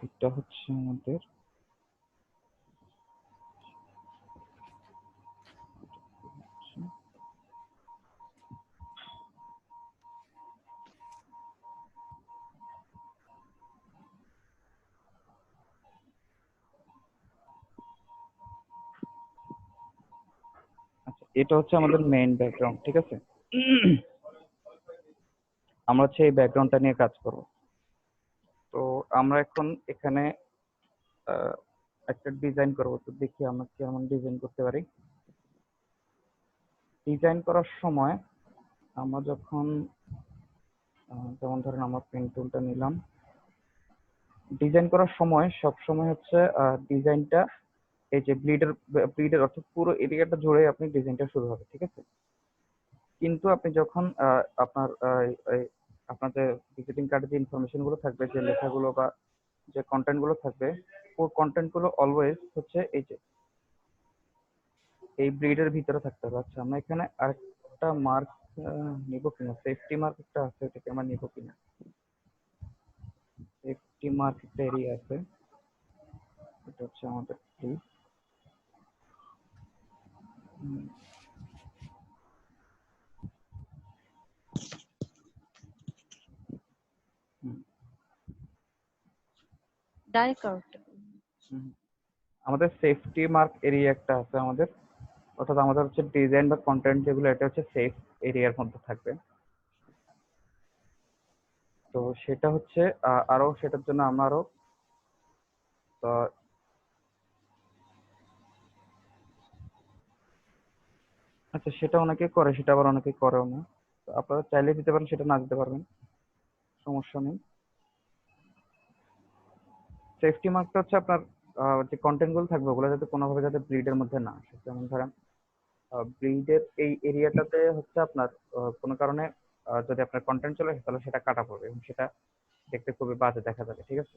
এটা হচ্ছে আমাদের আচ্ছা এটা হচ্ছে আমাদের মেইন ব্যাকগ্রাউন্ড, ঠিক আছে। আমরা হচ্ছে এই ব্যাকগ্রাউন্ডটা নিয়ে কাজ করব। তো আমরা এখন এখানে একটা ডিজাইন করব, তো দেখি আমরা কেমন ডিজাইন করতে পারি। ডিজাইন করার সময় আমরা যখন যেমন ধরেন আমরা পেন টুলটা নিলাম, ডিজাইন করার সময় সব সময় হচ্ছে ডিজাইনটা এই যে ব্লিডের অর্থাৎ পুরো এরিয়াটা জুড়ে আপনি ডিজাইনটা শুরু হবে, ঠিক আছে। কিন্তু আপনি যখন আপনার আপনার যে ভিজিটিং কার্ডে যে ইনফরমেশন গুলো থাকবে, যে লেখাগুলো বা যে কন্টেন্ট গুলো থাকবে, ওই কন্টেন্ট গুলো অলওয়েজ হচ্ছে এই যে এই ব্রিডের ভিতরে থাকতে হবে। আচ্ছা আমরা এখানে আরেকটা মার্ক নিব কিনা, সেফটি মার্ক একটা আছে, এটাকে আমরা নিব কিনা। সেফটি মার্ক একটা এরিয়া আছে, এটা হচ্ছে আমাদের ব্রিড। ডাইরেক্ট কারোরটা আমাদের সেফটি মার্ক এরিয়া একটা আছে আমাদের, অর্থাৎ আমাদের হচ্ছে ডিজাইন বা কন্টেন্ট যেগুলো এটা হচ্ছে সেফ এরিয়ার মধ্যে থাকবে। তো সেটা হচ্ছে আরো সেটার জন্য আমারও তো আচ্ছা সেটা অনেকে করে, সেটা আবার অনেকে করেও না। তো আপনারা চাইলে দিতে পারেন, সেটা না দিতে পারবেন, সমস্যা নেই। সেফটি মার্কটা হচ্ছে আপনার যে কন্টেন্ট গুলো থাকবে ওগুলো যাতে কোনোভাবে যাতে ব্রিডের মধ্যে না আসে। যেমন ধরেন ব্রিডের এই এরিয়াটাতে হচ্ছে আপনার কোনো কারণে যদি আপনার কন্টেন্ট চলে আসে তাহলে সেটা কাটা পড়বে এবং সেটা দেখতে খুবই বাজে দেখা যাবে, ঠিক আছে?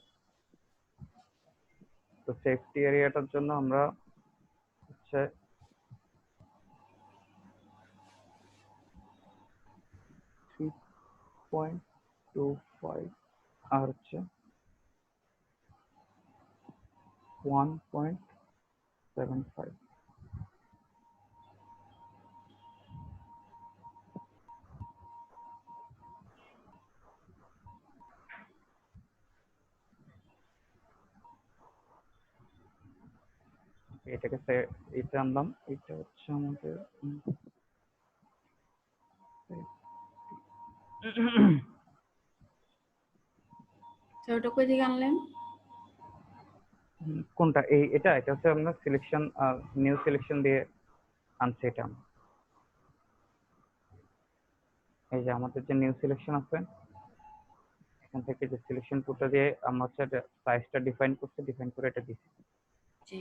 তো সেফটি এরিয়াটার জন্য আমরা হচ্ছে 3.25 আর হচ্ছে 1.75। এটাকে এটা আনলাম, এটা হচ্ছে আমাদের তো ওটা কই থেকে আনলেন? কোনটা? এটা হচ্ছে আমরা সিলেকশন, নিউ সিলেকশন দিয়ে আনছি এটা। এই যে আমাদের যে নিউ সিলেকশন আছে এখান থেকে যে সিলেকশন টুলটা দিয়ে আমরা হচ্ছে সাইজটা ডিফাইন করছি, ডিফাইন করে এটা দিচ্ছি। জি।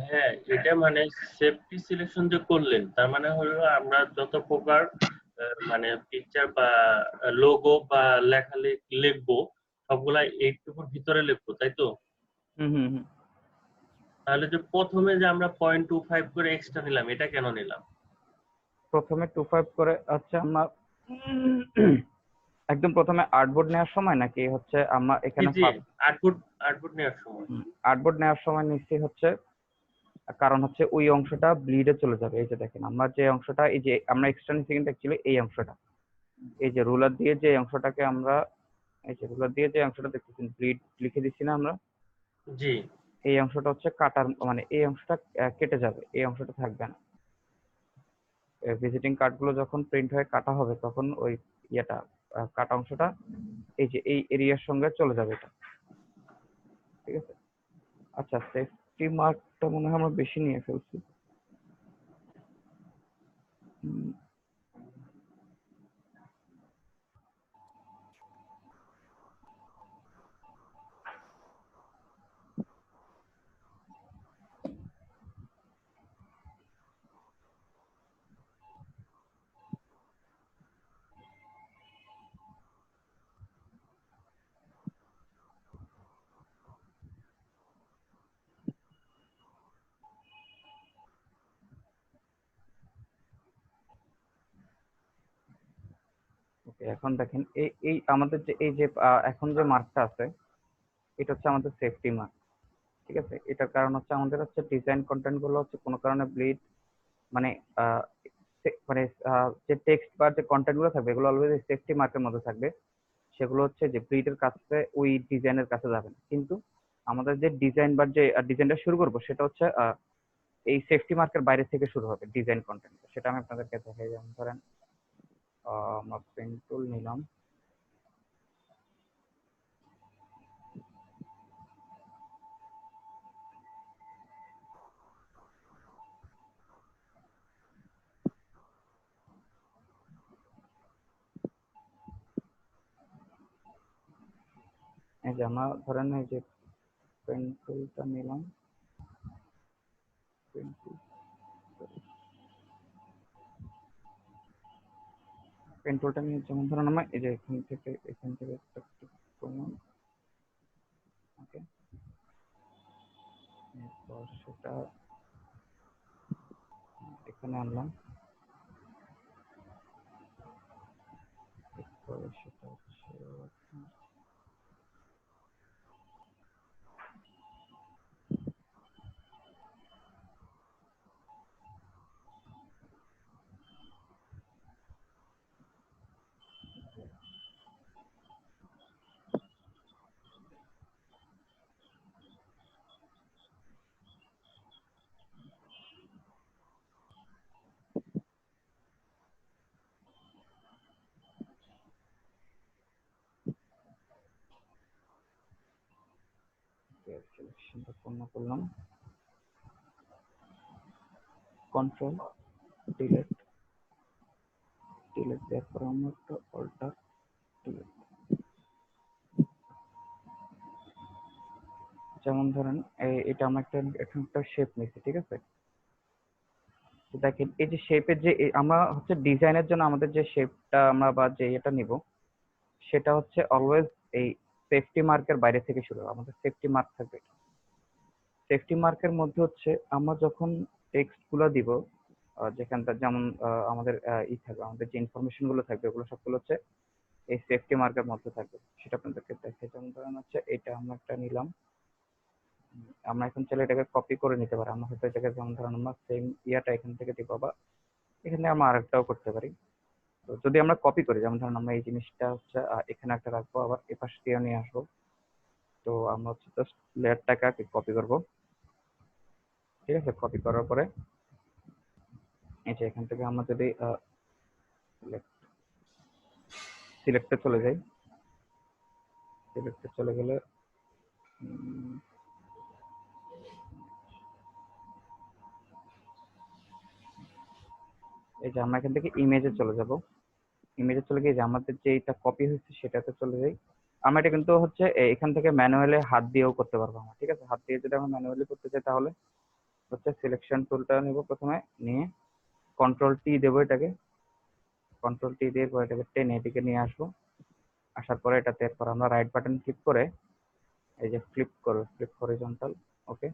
হ্যাঁ, এটা মানে সেফটি সিলেকশন যে করলেন তার মানে হলো আমরা যত প্রকার মানে পিকচার বা লোগো বা লিখবো সবগুলা এইটুকুর ভিতরে লিখবো, তাই তো? তাহলে যে প্রথমে যে আমরা 0.25 করে এক্সট্রা নিলাম, এটা কেন নিলাম? প্রথমে 25 করে হচ্ছে আমরা একদম প্রথমে আর্টবোর্ড নেওয়ার সময়, নাকি হচ্ছে আমরা এখানে আর্টবোর্ড নেওয়ার সময়? আর্টবোর্ড নেওয়ার সময় নিশ্চয়ই হচ্ছে, কারণ হচ্ছে ওই অংশটা ব্লিডে চলে যাবে। এই যে দেখেন আমরা যে অংশটা, এই যে আমরা এক্সট্রা নিচ্ছি কিন্তু অ্যাকচুয়ালি এই অংশটা, এই যে রুলার দিয়ে যে অংশটাকে আমরা, এই যে রুলার দিয়ে যে অংশটা দেখতেছেন ব্লিড লিখে দিচ্ছি না আমরা, জি। এই অংশটা হচ্ছে কাটার, মানে এই অংশটা কেটে যাবে, এই অংশটা থাকবে না। ভিজিটিং কার্ডগুলো যখন প্রিন্ট হয়ে কাটা হবে তখন ওই ইয়েটা কাটা অংশটা এই যে এই এরিয়ার সঙ্গে চলে যাবে এটা, ঠিক আছে? আচ্ছা সেফটি মার্কটা মনে হয় আমরা বেশি নিয়ে ফেলছি। ওকে, এখন দেখেন এই আমাদের যে এই যে এখন যে মার্কটা আছে এটা হচ্ছে আমাদের সেফটি মার্ক, ঠিক আছে? এটার কারণ হচ্ছে আমাদের হচ্ছে ডিজাইন কন্টেন্ট গুলো হচ্ছে কোনো কারণে ব্লিড মানে মানে যে টেক্সট বা যে কন্টেন্ট গুলো থাকবে এগুলো অলওয়েজ সেফটি মার্কের মধ্যে থাকবে। সেগুলো হচ্ছে যে ব্লিডের কাছে ওই ডিজাইনের কাছে যাবে না, কিন্তু আমাদের যে ডিজাইন বা যে ডিজাইনটা শুরু করবো সেটা হচ্ছে এই সেফটি মার্কের বাইরে থেকে শুরু হবে ডিজাইন কন্টেন্ট। সেটা আমি আপনাদেরকে দেখাই। যেমন ধরেন আমরা পেন টুল নিলাম, এই যে আমরা ধরেন এই যে পেন টুলটা নিলাম, পেন টুল পেন টুলটা নিয়ে যেমন ধরেন আমরা এই যে এখান থেকে একটা করলাম, ওকে? এরপর সেটা এখানে আনলাম, এরপরে সেটা হচ্ছে সিলেকশনটা পূর্ণ করলাম, কন্ট্রোল ডিলিট, ডিলিট দেওয়ার পর আমরা একটা অল্টার ডিলিট, যেমন ধরেন এটা আমরা একটা শেপ নিচ্ছি, ঠিক আছে? তো দেখেন এই যে শেপের যে আমরা হচ্ছে ডিজাইনের জন্য আমাদের যে শেপটা আমরা বা যে এটা নিব সেটা হচ্ছে অলওয়েজ এই সেফটি মার্কের বাইরে থেকে শুরু হবে। আমাদের সেফটি মার্ক থাকবে, সেফটি মার্কের মধ্যে হচ্ছে আমরা যখন টেক্সট গুলো দিব যেখানটা যেমন আমাদের থাকবে, আমাদের যে ইনফরমেশন গুলো থাকবে ওগুলো সবগুলো হচ্ছে এই সেফটি মার্কের মধ্যে থাকবে। সেটা আপনাদেরকে দেখে, যেমন ধরেন হচ্ছে এটা আমরা একটা নিলাম, আমরা এখন চাইলে এটাকে কপি করে নিতে পারি। আমরা হয়তো এটাকে যেমন ধরেন আমরা সেম ইয়াটা এখান থেকে দিব বা এখানে আমরা আরেকটাও করতে পারি। তো যদি আমরা কপি করি, যেমন ধরেন আমরা এই জিনিসটা হচ্ছে এখানে একটা রাখবো, আবার এ পাশ দিয়ে নিয়ে আসবো। তো আমরা হচ্ছে জাস্ট লেয়ারটাকে কপি করব, ঠিক আছে? কপি করার পরে এই যে এখান থেকে আমরা যদি সিলেক্টে চলে যাই, সিলেক্টে চলে গেলে এই যে আমরা এখান থেকে ইমেজে চলে যাব, ইমেজে চলে গিয়ে যে আমাদের যে এটা কপি হয়েছে সেটাতে চলে যাই। আমরা এটা কিন্তু হচ্ছে এখান থেকে ম্যানুয়ালি হাত দিয়েও করতে পারবো আমরা, ঠিক আছে? হাত দিয়ে যদি আমরা ম্যানুয়ালি করতে চাই তাহলে হচ্ছে সিলেকশন টুলটা নিব, প্রথমে নিয়ে কন্ট্রোল টি দেবো, এটাকে কন্ট্রোল টি দিয়ে এটাকে টেনে এদিকে নিয়ে আসবো। আসার পরে এটাতে এরপর আমরা রাইট বাটন ক্লিক করে এই যে ফ্লিপ করবো, ফ্লিপ হরিজন্টাল, ওকে।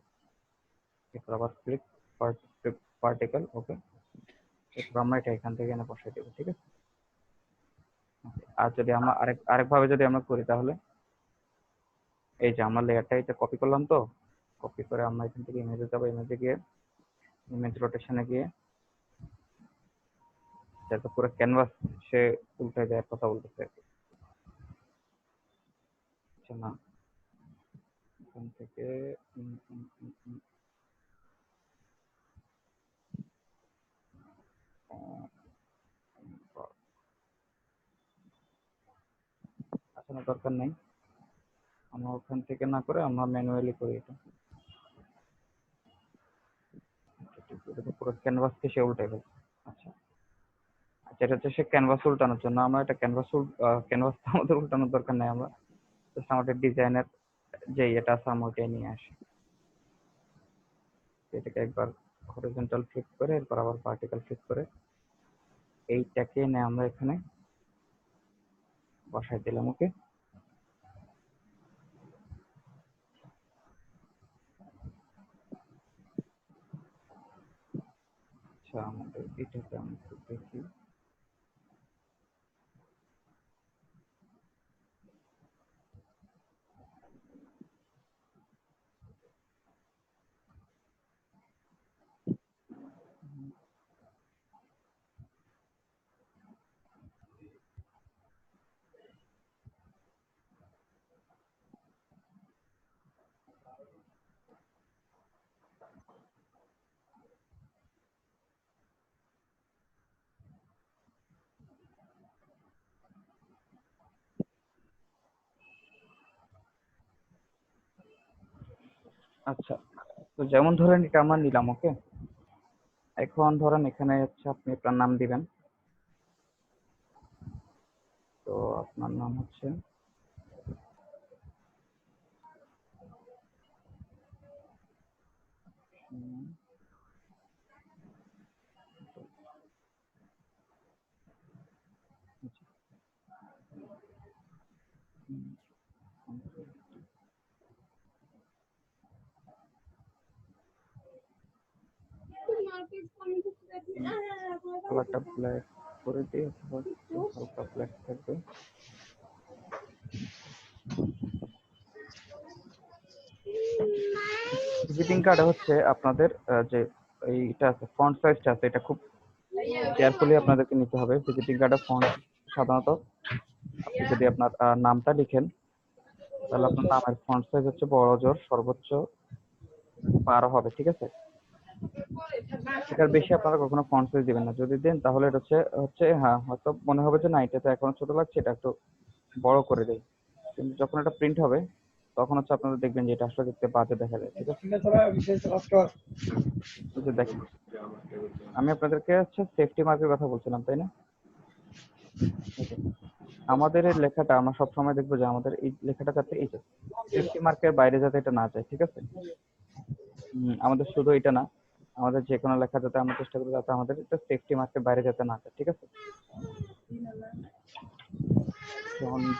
এরপর আবার ফ্লিপ ভার্টিক্যাল, ওকে। এরপর আমরা এটা এখান থেকে এনে বসাই দেবো, ঠিক আছে? আর যদি আমরা আরেকভাবে যদি আমরা করি তাহলে এই যে আমরা লেয়ারটা এটা কপি করলাম, তো কপি করে আমরা এখান থেকে ইমেজে যাবো, ইমেজে গিয়ে ইমেজ রোটেশনে গিয়ে যাতে পুরো ক্যানভাস সে উল্টে যায় কথা বলতেছে, আচ্ছা না এখান থেকে আচ্ছা না, দরকার নেই, আমরা ওখান থেকে না করে আমরা ম্যানুয়ালি করি এটা। পুরো ক্যানভাসকে সে উল্টে ফেলছে। আচ্ছা আচ্ছা, এটা হচ্ছে সে ক্যানভাস উল্টানোর জন্য। আমরা এটা ক্যানভাস আমাদের উল্টানোর দরকার নেই, আমরা জাস্ট আমাদের ডিজাইনের যে এটা আছে আমরা ওইটাই নিয়ে আসি। এটাকে একবার হরিজন্টাল ফ্লিপ করে এরপর আবার ভার্টিক্যাল ফ্লিপ করে এইটাকে এনে আমরা এখানে বসাই দিলাম, ওকে। আচ্ছা আমাদের এটাকে আমি একটু দেখি, আচ্ছা। তো যেমন ধরেন এটা আমরা নিলাম, ওকে। এখন ধরেন এখানে হচ্ছে আপনি আপনার নাম দিবেন, তো আপনার নাম হচ্ছে কালারটা ব্ল্যাক করে দিয়ে অথবা একটু হালকা ব্ল্যাক থাকবে। ভিজিটিং কার্ডে হচ্ছে আপনাদের যে এইটা আছে ফন্ট সাইজটা আছে, এটা খুব কেয়ারফুলি আপনাদেরকে নিতে হবে। ভিজিটিং কার্ডে ফন্ট সাধারণত আপনি যদি আপনার নামটা লিখেন তাহলে আপনার নামের ফন্ট সাইজ হচ্ছে বড় জোর সর্বোচ্চ 12 হবে, ঠিক আছে? এটার বেশি আপনারা কখনো ফন্ট সাইজ দিবেন না, যদি দেন তাহলে এটা হচ্ছে হ্যাঁ হয়তো মনে হবে যে না এটা তো এখনো ছোট লাগছে, এটা একটু বড় করে দেই, কিন্তু যখন এটা প্রিন্ট হবে তখন হচ্ছে আপনারা দেখবেন যে এটা আসলে দেখতে বাজে দেখা যায়, ঠিক আছে? এই যে দেখেন, আমি আপনাদেরকে হচ্ছে সেফটি মার্কের কথা বলছিলাম, তাই না? এই যে, আমাদের এই লেখাটা আমরা সবসময় দেখবো যে আমাদের এই লেখাটা যাতে এই যে সেফটি মার্কের বাইরে যাতে এটা না যায়, ঠিক আছে? আমাদের শুধু এটা না, আমাদের যে কোনো লেখা যাতে আমরা চেষ্টা করি যাতে আমাদের এটা সেফটি মার্কের বাইরে যাতে না যায়, ঠিক আছে?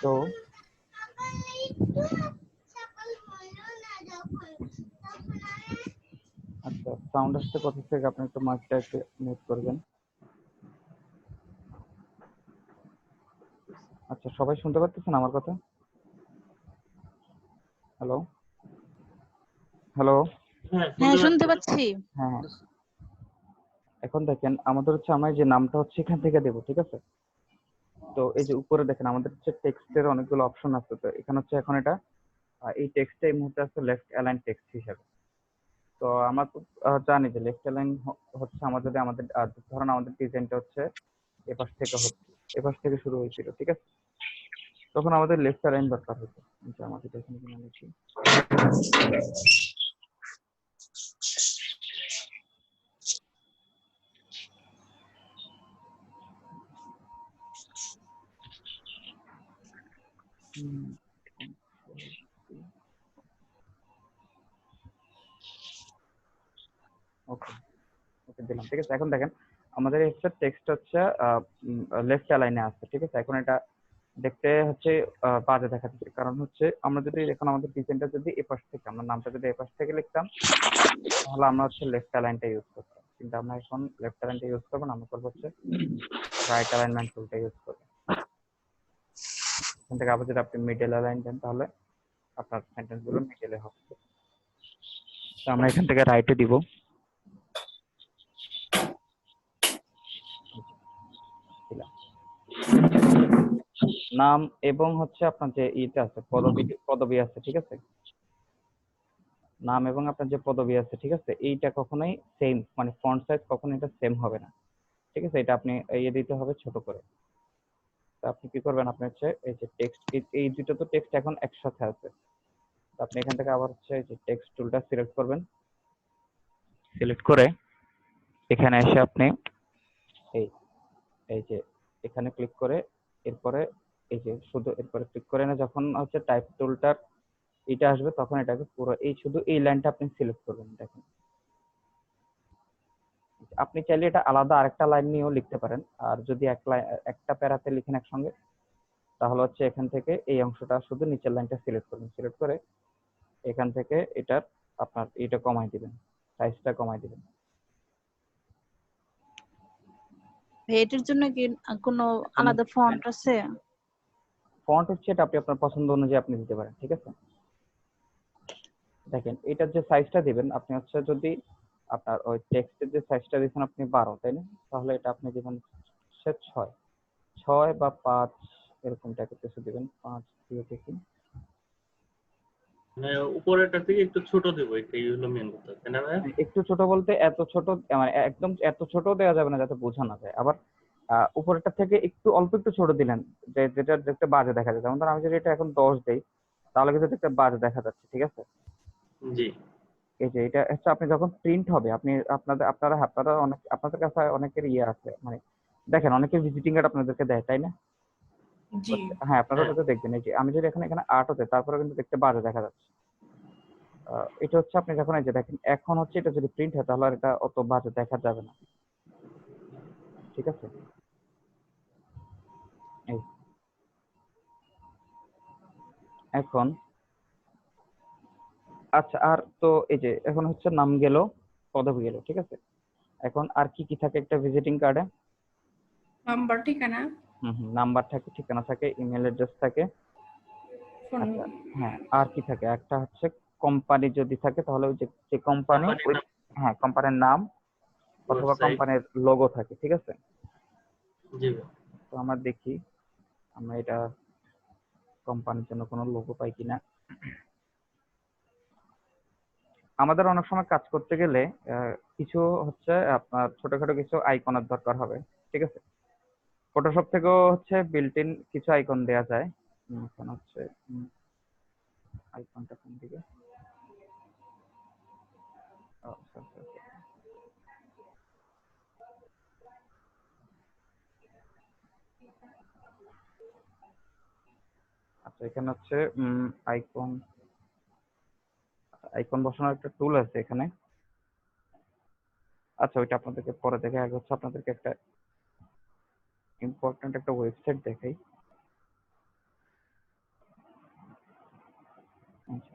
তো আচ্ছা, সাউন্ড আসছে কোথা থেকে? আপনি একটু মাইকটা একটু মিউট করবেন। আচ্ছা, সবাই শুনতে পারতেছেন আমার কথা? Hello hello. হ্যাঁ শুনতে পাচ্ছি। হ্যাঁ, এখন দেখেন আমাদের হচ্ছে আমরা যে নামটা হচ্ছে এখান থেকে দেবো, ঠিক আছে? তো এই যে উপরে দেখেন আমাদের হচ্ছে টেক্সটের অনেকগুলো অপশন আছে। তো এখানে হচ্ছে এখন এটা এই টেক্সটটা এই মুহূর্তে আছে লেফট অ্যালাইন টেক্সট হিসাবে। তো আমরা তো জানি যে লেফট অ্যালাইন হচ্ছে আমাদের যদি আমাদের ধরুন আমাদের ডিজাইনটা হচ্ছে এপাশ থেকে হচ্ছে, এপাশ থেকে শুরু হয়েছিল, ঠিক আছে? তখন আমাদের লেফট অ্যালাইন দরকার হতো। আমাদের এখানে কিনা লিখি, ওকে ওকে দিলাম, ঠিক আছে? এখন দেখেন আমাদের হচ্ছে টেক্সট হচ্ছে লেফট অ্যালাইনে আছে, ঠিক আছে? এখন এটা দেখতে হচ্ছে বাজে দেখা যাচ্ছে, কারণ হচ্ছে আমরা যদি এখন আমাদের ডিজাইনটা যদি এপাশ থেকে আমরা নামটা যদি এপাশ থেকে লিখতাম তাহলে আমরা হচ্ছে লেফট অ্যালাইনটা ইউজ করতাম, কিন্তু আমরা এখন লেফট অ্যালাইনটা ইউজ করবো না, আমরা করবো হচ্ছে রাইট অ্যালাইনমেন্ট টুলটা ইউজ করবো। এখান থেকে আবার যদি আপনি মিডল অ্যালাইন দেন তাহলে আপনার সেন্টেন্স গুলো মিডলে হবে। তো আমরা এখান থেকে রাইটে দিব, নাম এবং হচ্ছে আপনার যে ইটা আছে পদবি আছে, ঠিক আছে? নাম এবং আপনার যে পদবি আছে, ঠিক আছে? এইটা কখনোই সেম, মানে ফন্ট সাইজ কখনোই এটা সেম হবে না, ঠিক আছে? এটা আপনি ইয়ে দিতে হবে ছোট করে। তো আপনি কি করবেন, আপনি হচ্ছে এই যে টেক্সট, এই দুটো তো টেক্সট এখন একসাথে আছে। তো আপনি এখান থেকে আবার হচ্ছে এই যে টেক্সট টুলটা সিলেক্ট করবেন, সিলেক্ট করে এখানে এসে আপনি এই এই যে এখানে ক্লিক করে এরপরে এই যে শুধু এরপরে ক্লিক করে না, যখন হচ্ছে টাইপ টুলটার এটা আসবে তখন এটাকে পুরো এই শুধু এই লাইনটা আপনি সিলেক্ট করবেন। দেখেন আপনি চাইলে এটা আলাদা আরেকটা লাইন নিয়েও লিখতে পারেন, আর যদি একটা প্যারাতে লিখেন একসঙ্গে তাহলে হচ্ছে এখান থেকে এই অংশটা শুধু নিচের লাইনটা সিলেক্ট করবেন, সিলেক্ট করে এখান থেকে এটার আপনার এটা কমাই দিবেন, সাইজটা কমাই দিবেন। এটার জন্য কি কোনো আলাদা ফন্ট আছে? ফন্ট হচ্ছে এটা আপনি আপনার পছন্দ অনুযায়ী আপনি দিতে পারেন, ঠিক আছে? দেখেন এটার যে সাইজটা দিবেন আপনি হচ্ছে যদি আপনার ওই টেক্সটের যে সাইজটা দিয়েছেন আপনি 12, তাই না? তাহলে এটা আপনি দিবেন 6 বা 5 এরকম টাইপের কিছু দিবেন, 5 দিয়ে দেখি। মানে উপরেরটা থেকে একটু ছোট দেব, এটাই হলো মেন কথা, তাই না ভাই? একটু ছোট বলতে এত ছোট, মানে একদম এত ছোট দেওয়া যাবে না যাতে বোঝা না যায়। আবার উপরেরটা থেকে একটু অল্প একটু ছোট দিলেন যেটা দেখতে বাজে দেখা যায়। যেমন ধর আমি যদি এটা এখন 10 দেই তাহলে কিন্তু দেখতে বাজে দেখা যাচ্ছে, ঠিক আছে? জি। এই যে এটা হচ্ছে আপনি যখন প্রিন্ট হবে আপনি আপনারা অনেক আপনাদের কাছে অনেকের ইয়ে আছে, মানে দেখেন অনেকের ভিজিটিং কার্ড আপনাদেরকে দেয়, তাই না? জি হ্যাঁ, আপনারা ওটাতে দেখবেন এই যে আমি যদি এখানে 8 হতে তারপরে কিন্তু দেখতে বাজে দেখা যাচ্ছে। এটা হচ্ছে আপনি যখন এই যে দেখেন এখন হচ্ছে এটা যদি প্রিন্ট হয় তাহলে আর এটা অত বাজে দেখা যাবে না, ঠিক আছে? এই এখন আচ্ছা, আর তো এই যে এখন হচ্ছে নাম গেল, পদবি গেল, ঠিক আছে? এখন আর কি কি থাকে একটা ভিজিটিং কার্ডে? নাম্বার, ঠিকানা, নাম্বার থাকে, ঠিকানা থাকে, ইমেল অ্যাড্রেস থাকে। ফোন। আচ্ছা হ্যাঁ, আর কি থাকে? একটা হচ্ছে কোম্পানি যদি থাকে তাহলে ওই যে কোম্পানি, হ্যাঁ কোম্পানির নাম অথবা কোম্পানির লোগো থাকে, ঠিক আছে? জি। তো আমরা দেখি আমরা এটা কোম্পানির জন্য কোনো লোগো পাই কিনা। আমাদের অনেক সময় কাজ করতে গেলে কিছু হচ্ছে আপনার ছোটখাটো কিছু আইকনের দরকার হবে, ঠিক আছে? ফটোশপ থেকেও হচ্ছে বিল্ট ইন কিছু আইকন দেওয়া যায়। এখন হচ্ছে আইকনটা কোন দিকে? sorry. আচ্ছা, এখানে হচ্ছে আইকন বসানোর একটা টুল আছে এখানে। আচ্ছা, ওইটা আপনাদেরকে পরে দেখে, আগে হচ্ছে আপনাদেরকে একটা ইম্পর্টেন্ট একটা ওয়েবসাইট দেখাই। আচ্ছা,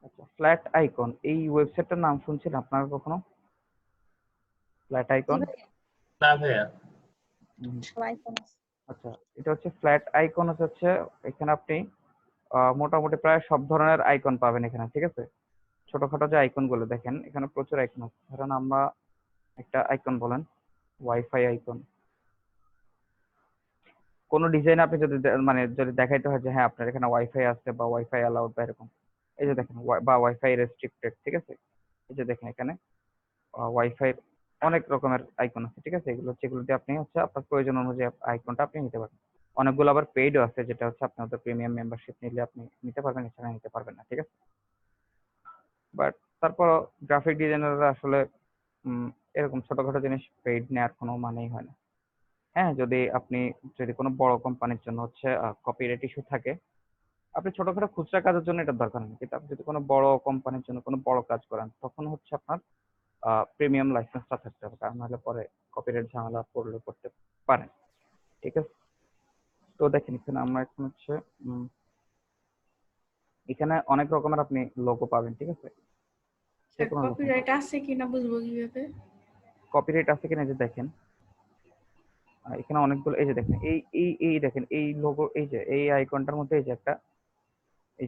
আচ্ছা, ফ্ল্যাট আইকন, এই ওয়েবসাইটটার নাম শুনছেন আপনারা কখনো? Flat icon? না ভাইয়া। আচ্ছা, এটা হচ্ছে ফ্ল্যাট আইকন হচ্ছে এখানে আপনি মোটামুটি প্রায় সব ধরনের আইকন পাবেন এখানে, ঠিক আছে? ছোটখাটো যে আইকন গুলো দেখেন, এখানে প্রচুর আইকন আছে। ধরেন আমরা একটা আইকন বলেন, ওয়াইফাই আইকন। কোন ডিজাইন আপনি যদি মানে যদি দেখাইতে হয় যে হ্যাঁ আপনার এখানে ওয়াইফাই আছে বা ওয়াইফাই অ্যালাউড বা এরকম, এই যে দেখেন বা ওয়াইফাই রেস্ট্রিক্টেড, ঠিক আছে? এই যে দেখেন এখানে ওয়াইফাই অনেক রকমের আইকন আছে, ঠিক আছে? এগুলো যেগুলো দিয়ে আপনি হচ্ছে আপনার প্রয়োজন অনুযায়ী আইকনটা আপনি নিতে পারবেন। অনেকগুলো আবার পেইডও আছে, যেটা হচ্ছে আপনাদের প্রিমিয়াম মেম্বারশিপ নিলে আপনি নিতে পারবেন, এছাড়া নিতে পারবেন না, ঠিক আছে? বাট তারপর গ্রাফিক ডিজাইনাররা আসলে এরকম ছোটখাটো জিনিস পেইড নেওয়ার কোনো মানেই হয় না। হ্যাঁ, যদি কোনো বড় কোম্পানির জন্য হচ্ছে কপিরাইট ইস্যু থাকে, আপনি ছোটখাটো খুচরা কাজের জন্য এটা দরকার নেই। কিন্তু আপনি যদি কোনো বড় কোম্পানির জন্য কোনো বড় কাজ করেন, তখন হচ্ছে আপনার প্রিমিয়াম লাইসেন্সটা থাকতে হবে, কারণ নাহলে পরে কপিরাইট ঝামেলা করতে পারেন, ঠিক আছে? তো দেখেন এখানে আমরা এখন হচ্ছে এখানে অনেক রকমের আপনি লোগো পাবেন, ঠিক আছে? যে কোনো কপিরাইট আছে কিনা বুঝবো কিভাবে? কপিরাইট আছে কিনা, যে দেখেন এখানে অনেকগুলো, এই যে দেখেন এই দেখেন এই লোগো, এই যে এই আইকনটার মধ্যে এই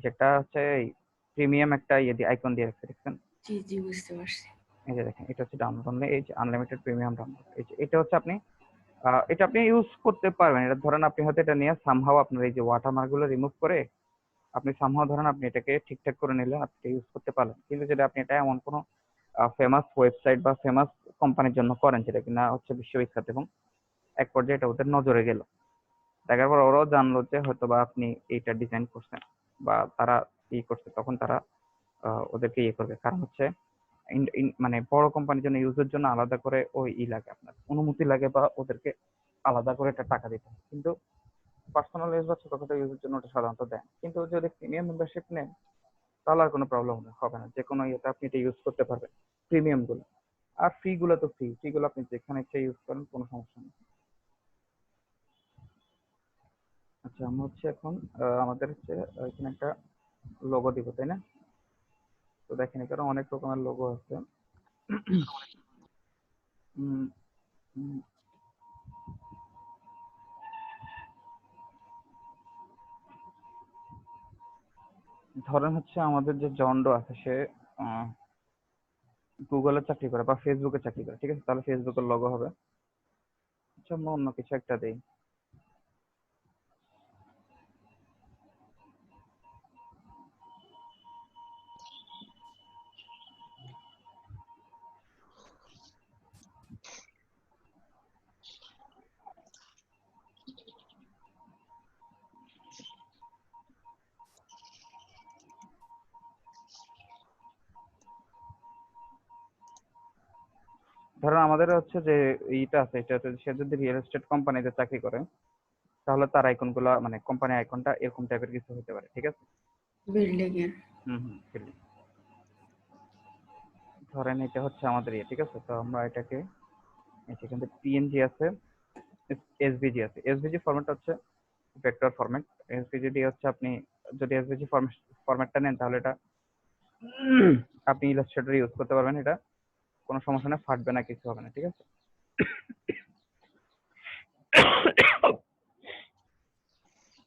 যে একটা হচ্ছে এই প্রিমিয়াম একটা আইকন দিয়ে রাখছে, দেখছেন? জি জি, বুঝতে পারছি। এই যে দেখেন, এটা হচ্ছে ডাউনলোড অনলি, এই যে আনলিমিটেড প্রিমিয়াম ডাউনলোড। এই যে এটা হচ্ছে এটা আপনি ইউজ করতে পারবেন। এটা ধরেন আপনি হয়তো এটা নিয়ে সামহাও আপনার এই যে ওয়াটারমার্ক গুলো রিমুভ করে আপনি সামহাও ধরেন আপনি এটাকে ঠিকঠাক করে নিলেন, আপনি ইউজ করতে পারলেন। কিন্তু যদি আপনি এটা এমন কোনো ফেমাস ওয়েবসাইট বা ফেমাস কোম্পানির জন্য করেন, যেটা কিনা হচ্ছে বিশ্ববিখ্যাত, এবং এক পর্যায়ে এটা ওদের নজরে গেল, দেখার পর ওরাও জানলো যে হয়তো বা আপনি এইটা ডিজাইন করছেন বা তারা করছে, তখন তারা ওদেরকে করবে। কারণ হচ্ছে মানে বড় কোম্পানির জন্য ইউজের জন্য আলাদা করে লাগে, আপনার অনুমতি লাগে বা ওদেরকে আলাদা করে একটা টাকা দিতে হয়। কিন্তু পার্সোনাল ইউজ বা ছোটখাটো ইউজের জন্য ওটা সাধারণত দেন। কিন্তু যদি প্রিমিয়াম মেম্বারশিপ নেন, তাহলে আর কোনো প্রবলেম হবে না, যে কোনো ইয়েতে আপনি এটা ইউজ করতে পারবেন, প্রিমিয়াম গুলো। আর ফ্রি গুলো তো ফ্রি গুলো আপনি যেখানে ইচ্ছা ইউজ করেন, কোনো সমস্যা নেই। আচ্ছা, আমরা হচ্ছে এখন আমাদের হচ্ছে এখানে একটা লোগো দিব, তাই না? তো দেখেন এখানে অনেক রকমের লোগো আছে। উম, উম, ধরেন হচ্ছে আমাদের যে জন্ডো আছে, সে গুগলে চাকরি করে বা ফেসবুকে চাকরি করে, ঠিক আছে? তাহলে ফেসবুকের লোগো হবে। আচ্ছা, আমরা অন্য কিছু একটা দেই। ধরেন আমাদের হচ্ছে যে এইটা আছে, এটা হচ্ছে সে যদি রিয়েল এস্টেট কোম্পানিতে চাকরি করে, তাহলে তার আইকন গুলা মানে কোম্পানি আইকনটা এরকম টাইপের কিছু হতে পারে, ঠিক আছে? বিল্ডিং এর। বুঝলি। ধরেন এটা হচ্ছে আমাদের ঠিক আছে? তো আমরা এটাকে এখানে পিএনজি আছে, এসভিজি আছে। এসভিজি ফরম্যাট হচ্ছে ভেক্টর ফরম্যাট। এসভিজি দিয়ে হচ্ছে আপনি যদি এসভিজি ফরম্যাটটা নেন, তাহলে এটা আপনি ইলাস্ট্রেটর ইউজ করতে পারবেন, এটা কোনো সমস্যা নেই, ফাটবে না, কিছু হবে না, ঠিক আছে?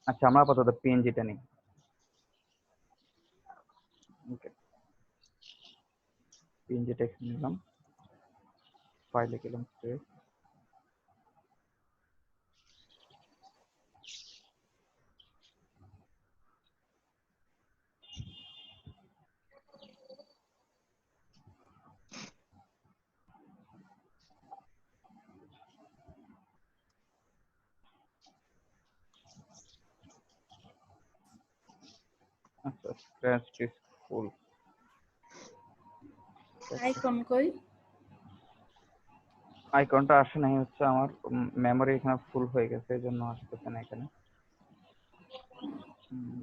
আচ্ছা, আমরা আপাতত পিএনজিটা নিই। ওকে, পিএনজি টেক্সট নিলাম, ফাইলে গেলাম, সেভ। আচ্ছা, স্ক্র্যাচড ইজ ফুল। আইকন কই? আইকনটা আসে নাই, হচ্ছে আমার মেমোরি এখানে ফুল হয়ে গেছে, এই জন্য আসতেছে না এখানে। হুম,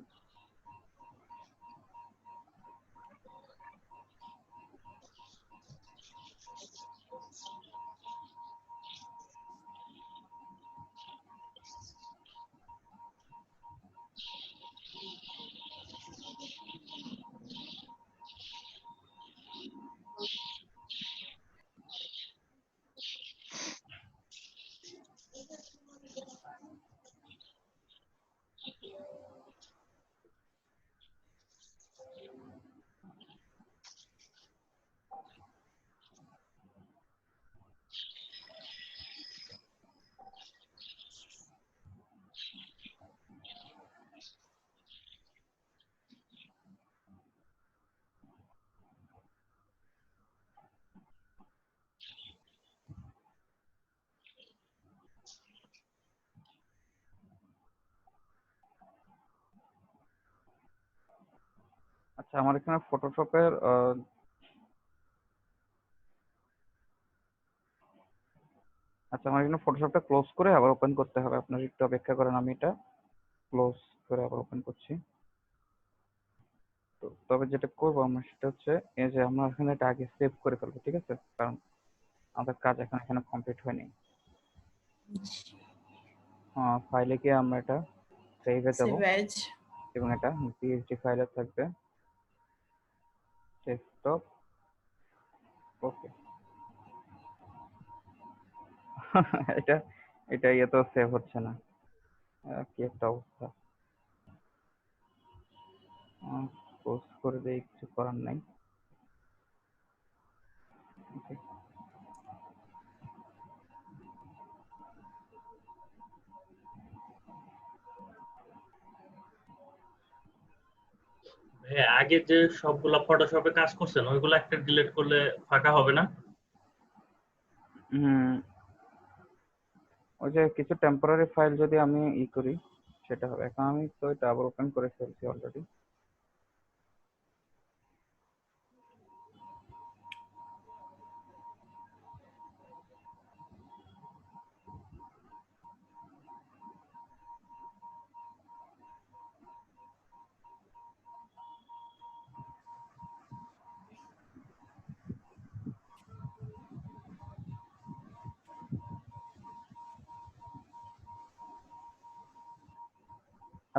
আচ্ছা, আমার এখানে ফটোশপের আচ্ছা, আমার এখানে ফটোশপটা ক্লোজ করে আবার ওপেন করতে হবে। আপনার একটু অপেক্ষা করেন, আমি এটা ক্লোজ করে আবার ওপেন করছি। তো তবে যেটা করবো আমরা সেটা হচ্ছে এই যে আমরা এখানে এটা আগে সেভ করে ফেলবো, ঠিক আছে? কারণ আমাদের কাজ এখন এখানে কমপ্লিট হয়নি। ফাইলে গিয়ে আমরা এটা সেভে দেবো সেভ এজ। এবং এটা পিএসডি ফাইলে থাকবে, ডেস্কটপ। ওকে। এটা এটা ইয়ে তো সেভ হচ্ছে না, কি একটা অবস্থা। পোস্ট করে দেই, কিছু করার নাই। Okay. হ্যাঁ, আগে যে সবগুলা ফটোশপে কাজ করছেন ওইগুলো একটা ডিলিট করলে ফাঁকা হবে না? ওই যে কিছু টেম্পোরারি ফাইল যদি আমি করি সেটা হবে। এখন আমি তো এটা আবার ওপেন করে ফেলছি অলরেডি।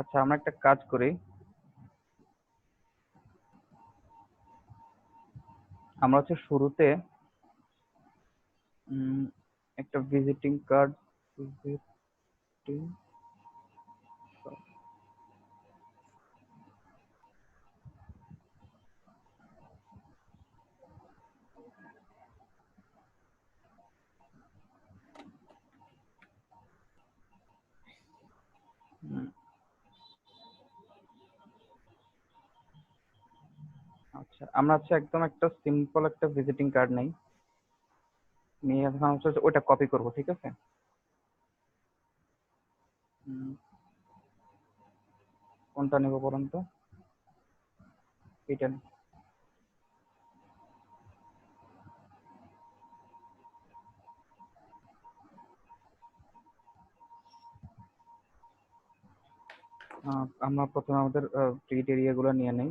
আচ্ছা, আমরা একটা কাজ করি, আমরা হচ্ছে শুরুতে একটা ভিজিটিং কার্ড, আচ্ছা আমরা হচ্ছে একদম একটা সিম্পল একটা ভিজিটিং কার্ড নেই, নিয়ে এখন হচ্ছে ওটা কপি করব, ঠিক আছে? কোনটা নেব বলুন তো? এটা নিন। আমরা প্রথমে আমাদের ক্রাইটেরিয়া গুলো নিয়ে নেই।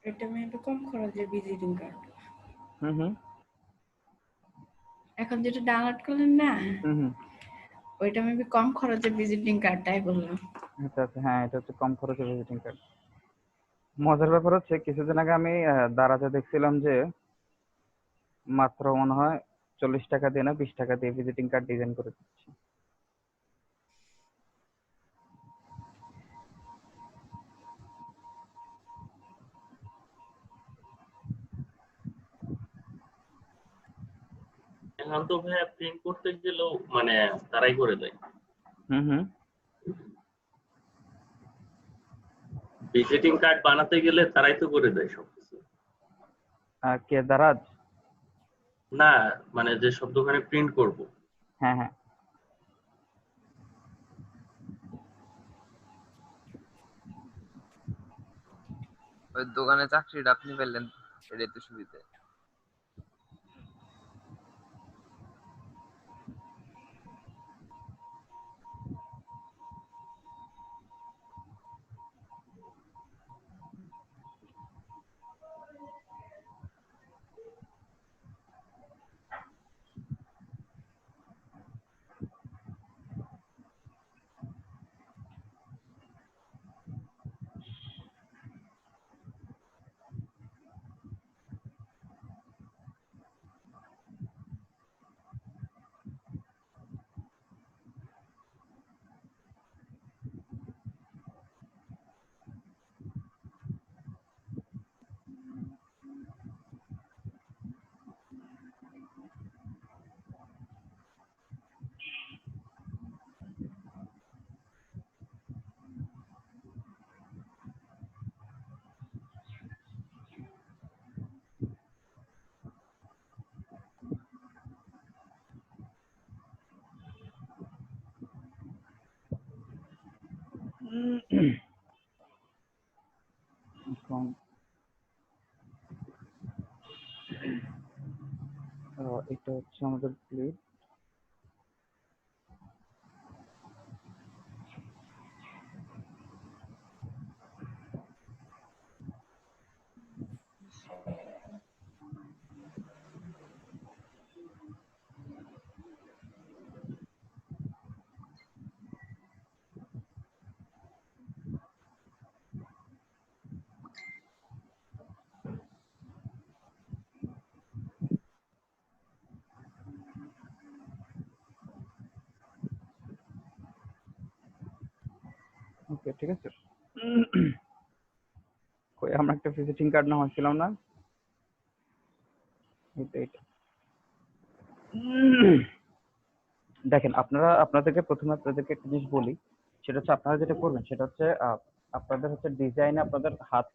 এটা মেবি কম খরচের ভিজিটিং কার্ড। হুম। এখন যেটা ডাউনলোড করলেন না, হুম। ওইটা মেবি কম খরচের ভিজিটিং কার্ডটাই বললাম। আচ্ছা আচ্ছা, হ্যাঁ এটা হচ্ছে কম খরচে ভিজিটিং কার্ড। মজার ব্যাপার হচ্ছে কিছুদিন আগে আমি দারাজে দেখছিলাম যে মাত্র মনে হয় 40 টাকা দিয়ে না 20 টাকা দিয়ে ভিজিটিং কার্ড ডিজাইন করে দিচ্ছে। এখন তো ভাইয়া প্রিন্ট করতে গেলেও মানে তারাই করে দেয়। হুম। ভিজিটিং কার্ড বানাতে গেলে তারাই তো করে দেয় সবকিছু। কে দারাজ? না, মানে যে সব দোকানে প্রিন্ট করব। হ্যাঁ। ওই দোকানে চাকরিটা আপনি পেলেন, এটাই তো সুবিধা। এখন এটা হচ্ছে আমাদের প্লেট। ওকে, ঠিক আছে। কই আমরা একটা ভিজিটিং কার্ড না হয়েছিলাম না? এটা দেখেন, আপনাদেরকে প্রথমে আপনাদেরকে একটা জিনিস বলি, সেটা হচ্ছে আপনারা যেটা করবেন সেটা হচ্ছে আপনাদের হচ্ছে ডিজাইনে আপনাদের হাত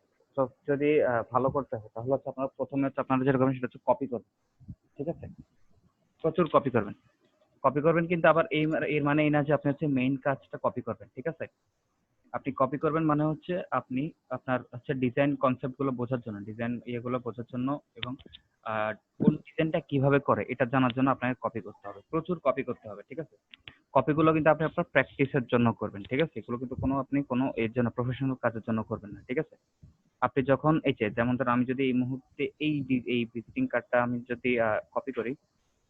যদি ভালো করতে হয়, তাহলে হচ্ছে আপনারা প্রথমে হচ্ছে আপনারা যেটা করবেন সেটা হচ্ছে কপি করবেন, ঠিক আছে? প্রচুর কপি করবেন। কপি করবেন, কিন্তু আবার এর মানে এই না যে আপনি হচ্ছে মেইন কাজটা কপি করবেন, ঠিক আছে? আপনি কপি করবেন মানে হচ্ছে আপনি আপনার হচ্ছে ডিজাইন কনসেপ্ট গুলো বোঝার জন্য, ডিজাইন ইয়েগুলো বোঝার জন্য, এবং কোন ডিজাইনটা কিভাবে করে এটা জানার জন্য আপনাকে কপি করতে হবে, প্রচুর কপি করতে হবে, ঠিক আছে? কপিগুলো কিন্তু আপনি আপনার প্র্যাকটিসের জন্য করবেন, ঠিক আছে? এগুলো কিন্তু আপনি কোনো এর জন্য প্রফেশনাল কাজের জন্য করবেন না, ঠিক আছে? আপনি যখন এই যে যেমন ধর আমি যদি এই মুহূর্তে এই ভিজিটিং কার্ডটা আমি যদি কপি করি,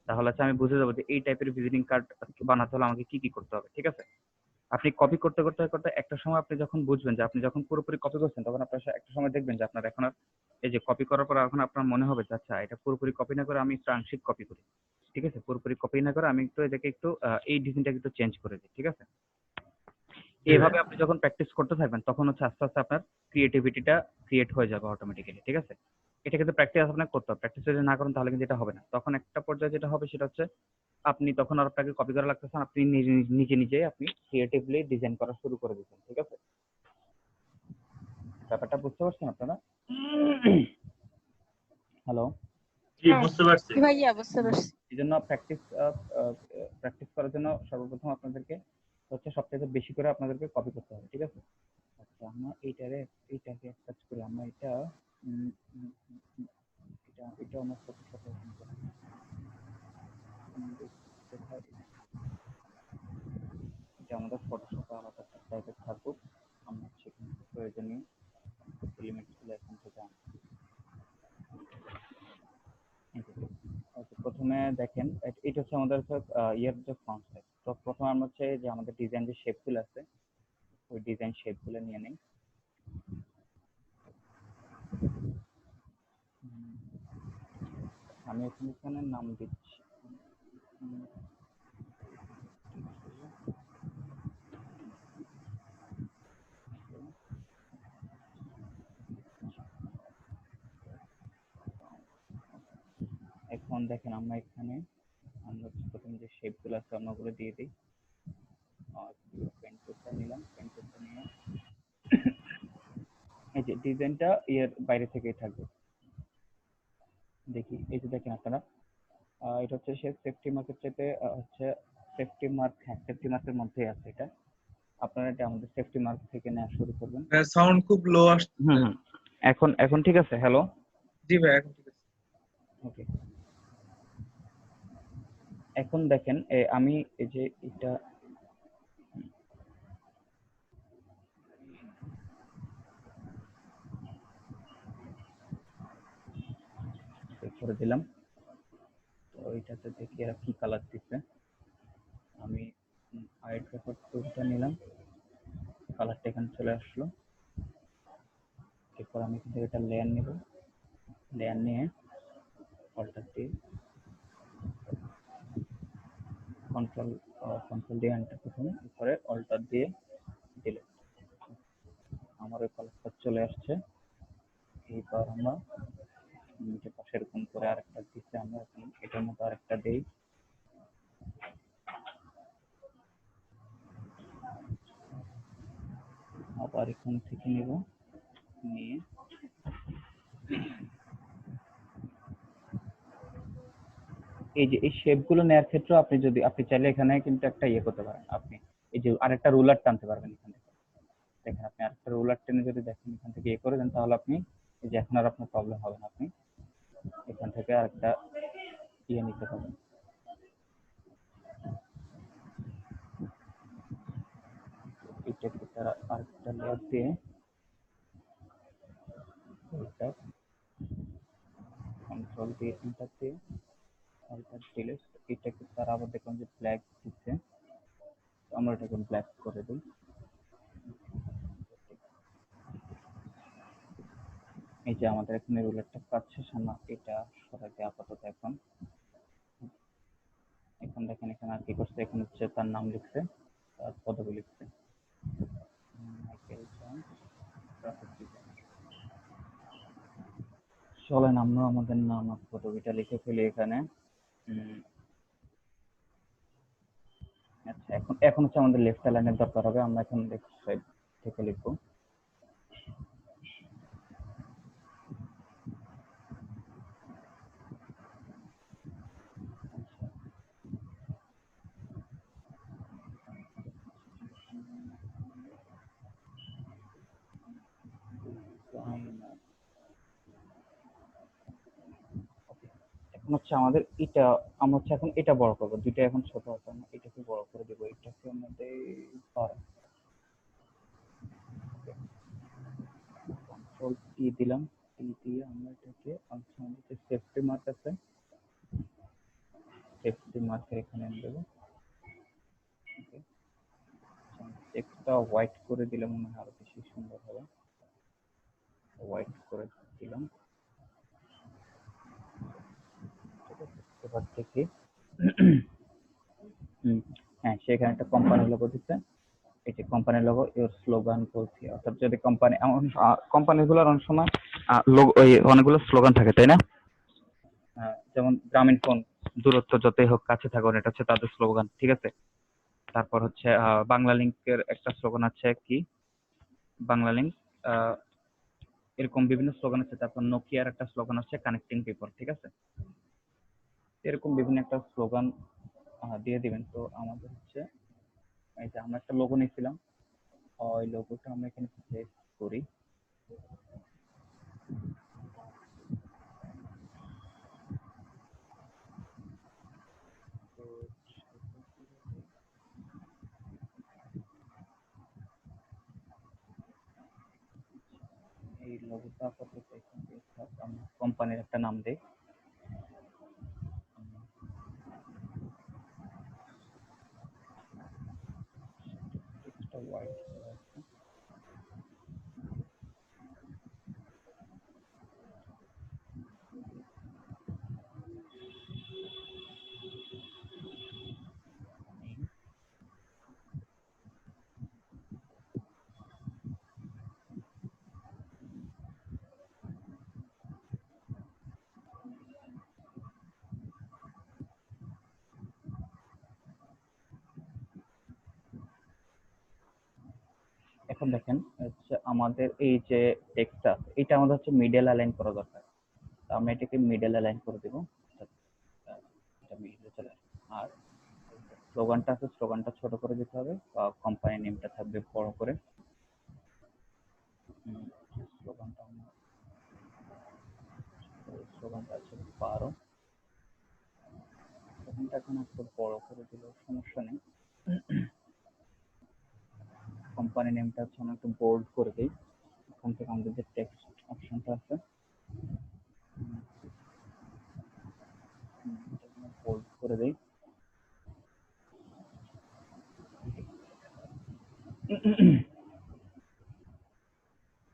তাহলে হচ্ছে আমি বুঝে যাবো যে এই টাইপের ভিজিটিং কার্ড বানাতে হলে আমাকে কি কি করতে হবে, ঠিক আছে? আপনি কপি করতে করতে করতে একটা সময় আপনি যখন বুঝবেন যে আপনি যখন পুরোপুরি কপি করছেন, তখন আপনার একটা সময় দেখবেন যে আপনার এখন আর এই যে কপি করার পর এখন আপনার মনে হবে যে আচ্ছা, এটা পুরোপুরি কপি না করে আমি একটু আংশিক কপি করি, ঠিক আছে? পুরোপুরি কপি না করে আমি একটু এটাকে একটু এই ডিজাইনটাকে একটু চেঞ্জ করে দিই, ঠিক আছে? এইভাবে আপনি যখন প্র্যাকটিস করতে থাকবেন, তখন হচ্ছে আস্তে আস্তে আপনার ক্রিয়েটিভিটিটা ক্রিয়েট হয়ে যাবে অটোমেটিক্যালি, ঠিক আছে? এটা কিন্তু প্র্যাকটিস আপনাকে করতে হবে। প্র্যাকটিস যদি না করেন তাহলে কিন্তু এটা হবে না। তখন একটা পর্যায়ে যেটা হবে সেটা হচ্ছে আপনি তখন আর আপনাকে কপি করা লাগতেছে না, আপনি নিজে নিজেই আপনি ক্রিয়েটিভলি ডিজাইন করা শুরু করে দিচ্ছেন, ঠিক আছে? ব্যাপারটা বুঝতে পারছেন আপনারা? হ্যালো? জি, বুঝতে পারছি। ভাইয়া বুঝতে পারছি। এই জন্য প্র্যাকটিস করার জন্য সর্বপ্রথম আপনাদেরকে হচ্ছে সবথেকে বেশি করে আপনাদেরকে কপি করতে হবে, ঠিক আছে? আচ্ছা, আমরা এইটাকে এক কাজ করি, আমরা এটা এটা আমার ফটোশপে ওপেন করি। এটা আমাদের ফটোশপে আলাদা একটা টাইপের থাকুক, আমরা সেখানে প্রয়োজনীয় এলিমেন্টসগুলো এখান থেকে আনবো। প্রথমে দেখেন, এটা হচ্ছে আমাদের ইয়ের যে ফন্ট সাইজ। তো প্রথমে আমরা হচ্ছে যে আমাদের ডিজাইন যে শেপগুলো আছে, ওই ডিজাইন শেপগুলো নিয়ে নেই। আমি এখানে নাম দিচ্ছি। এখন দেখেন আমরা প্রথমে যে শেপগুলো আছে আমরা ওগুলো দিয়ে দিই। পেন টুলটা নিলাম, পেন টুলটা নিয়ে এই যে ডিজাইনটা এর বাইরে থেকেই থাকবে। দেখি, এই যে দেখেন আপনারা, এটা হচ্ছে সেফটি মার্কের চাইতে হচ্ছে সেফটি মার্ক, হ্যাঁ সেফটি মার্কের মধ্যে আছে এটা। আপনারা এটা আমাদের সেফটি মার্ক থেকে নেওয়া শুরু করবেন। সাউন্ড খুব লো আসছে। এখন এখন ঠিক আছে? হ্যালো। জি ভাই এখন ঠিক আছে। ওকে, এখন দেখেন আমি এই যে এটা করে দিলাম। তো এটাতে দেখি এরা কি কালার দিচ্ছে। আমি হোয়াইট পেপার টুলটা নিলাম, কালারটা এখানে চলে আসলো। এরপর আমি এখান থেকে একটা লেয়ার নেব, লেয়ার নিয়ে অল্টার দিয়ে কন্ট্রোল কন্ট্রোল দিয়ে এন্টার প্রথমে, এরপরে অল্টার দিয়ে দিলে আমার ওই কালারটা চলে আসছে। এইবার আমরা নিচে পাশে এরকম করে আরেকটা দিচ্ছি, আমরা এখন এটার মতো আরেকটা দেই। আবার এখান থেকে নিব, নিয়ে এই যে এই শেপ গুলো নেওয়ার ক্ষেত্রে আপনি যদি আপনি চাইলে এখানে কিন্তু একটা ইয়ে করতে পারেন, আপনি এই যে আরেকটা রুলার টানতে পারবেন এখান থেকে। দেখেন আপনি আরেকটা রুলার টেনে যদি দেখেন এখান থেকে ইয়ে করে দেন, তাহলে আপনি এই যে এখন আর আপনার প্রবলেম হবে না, আপনি এখান থেকে আরেকটা ইয়ে নিতে পারবেন। এটাকে তারা আরেকটা লেয়ার দিয়ে এটা কন্ট্রোল দিয়ে এন্টার দিয়ে অল্টার দিলে এটাকে তারা আবার দেখলাম যে ব্ল্যাক দিচ্ছে, আমরা এটাকে ব্ল্যাক করে দিই। এই যে আমাদের এখানে রুলারটা কাজ শেষ, আমরা এটা সরাতে আপাতত এখন এখন দেখেন এখানে আর কি করছে, এখানে হচ্ছে তার নাম লিখছে, তার পদবি লিখছে মাইকেল জন্স গ্রাফিক ডিজাইনার। চলেন আমরা আমাদের নাম আর পদবিটা লিখে ফেলি এখানে। আচ্ছা, এখন এখন হচ্ছে আমাদের লেফট লাইনের দরকার হবে, আমরা এখন লেফট সাইড থেকে লিখবো। এখন হচ্ছে আমাদের এটা, আমরা হচ্ছে এখন এটা বড় করবো, দুইটা এখন ছোট আছে, আমরা এটাকে বড় করে দেবো, এটাকে আমাদের কন্ট্রোল টি দিলাম, টি দিয়ে আমরা এটাকে আচ্ছা আমাদের সেফটি মার্ক আছে, সেফটি মার্কের এখানে দেবো। ওকে, টেক্সটটা হোয়াইট করে দিলে মনে হয় আরো বেশি সুন্দর হবে, হোয়াইট করে দিলাম। ঠিক আছে, এবার থেকে হ্যাঁ, সেখানে একটা কোম্পানির লোগো দিচ্ছে, এই যে কোম্পানির লোগো, ইওর স্লোগান বলছি, অর্থাৎ যদি কোম্পানি কোম্পানিগুলোর অনেক সময় ওই অনেকগুলো স্লোগান থাকে, তাই না? যেমন গ্রামীণ ফোন, দূরত্ব যতই হোক কাছে থাকুন, এটা হচ্ছে তাদের স্লোগান, ঠিক আছে। তারপর হচ্ছে বাংলা লিংকের একটা স্লোগান আছে, কি বাংলা লিংক, এরকম বিভিন্ন স্লোগান আছে। তারপর নোকিয়ার একটা স্লোগান আছে, কানেক্টিং পিপল, ঠিক আছে। এরকম বিভিন্ন একটা স্লোগান দিয়ে দিবেন। তো আমাদের হচ্ছে এই যে আমরা একটা লোগো নিয়েছিলাম, ওই লোগোটা আমরা এখানে পেস্ট করি। এই লোগোটা আপাতত এখান থেকে থাক, আমরা কোম্পানির একটা নাম দেই। টেক্সটটা হোয়াইট করা আছে। এখন দেখেন হচ্ছে আমাদের এই যে টেক্সটটা, এটা আমাদের হচ্ছে মিডল অ্যালাইন করা দরকার। তো আমরা এটাকে মিডল অ্যালাইন করে দেবো, এটা মিডলে চলে আসবে। আর স্লোগানটা আছে, স্লোগানটা ছোট করে দিতে হবে, বা কোম্পানি নেমটা থাকবে বড় করে। স্লোগানটা আমরা দোকানটা আছে 12। দোকানটা এখন একটু বড় করে দিল, সমস্যা নেই। কোম্পানি নেমটা হচ্ছে আমরা একটু বোল্ড করে দিই। এখান থেকে আমাদের যে টেক্সট অপশনটা আছে বোল্ড করে দিই।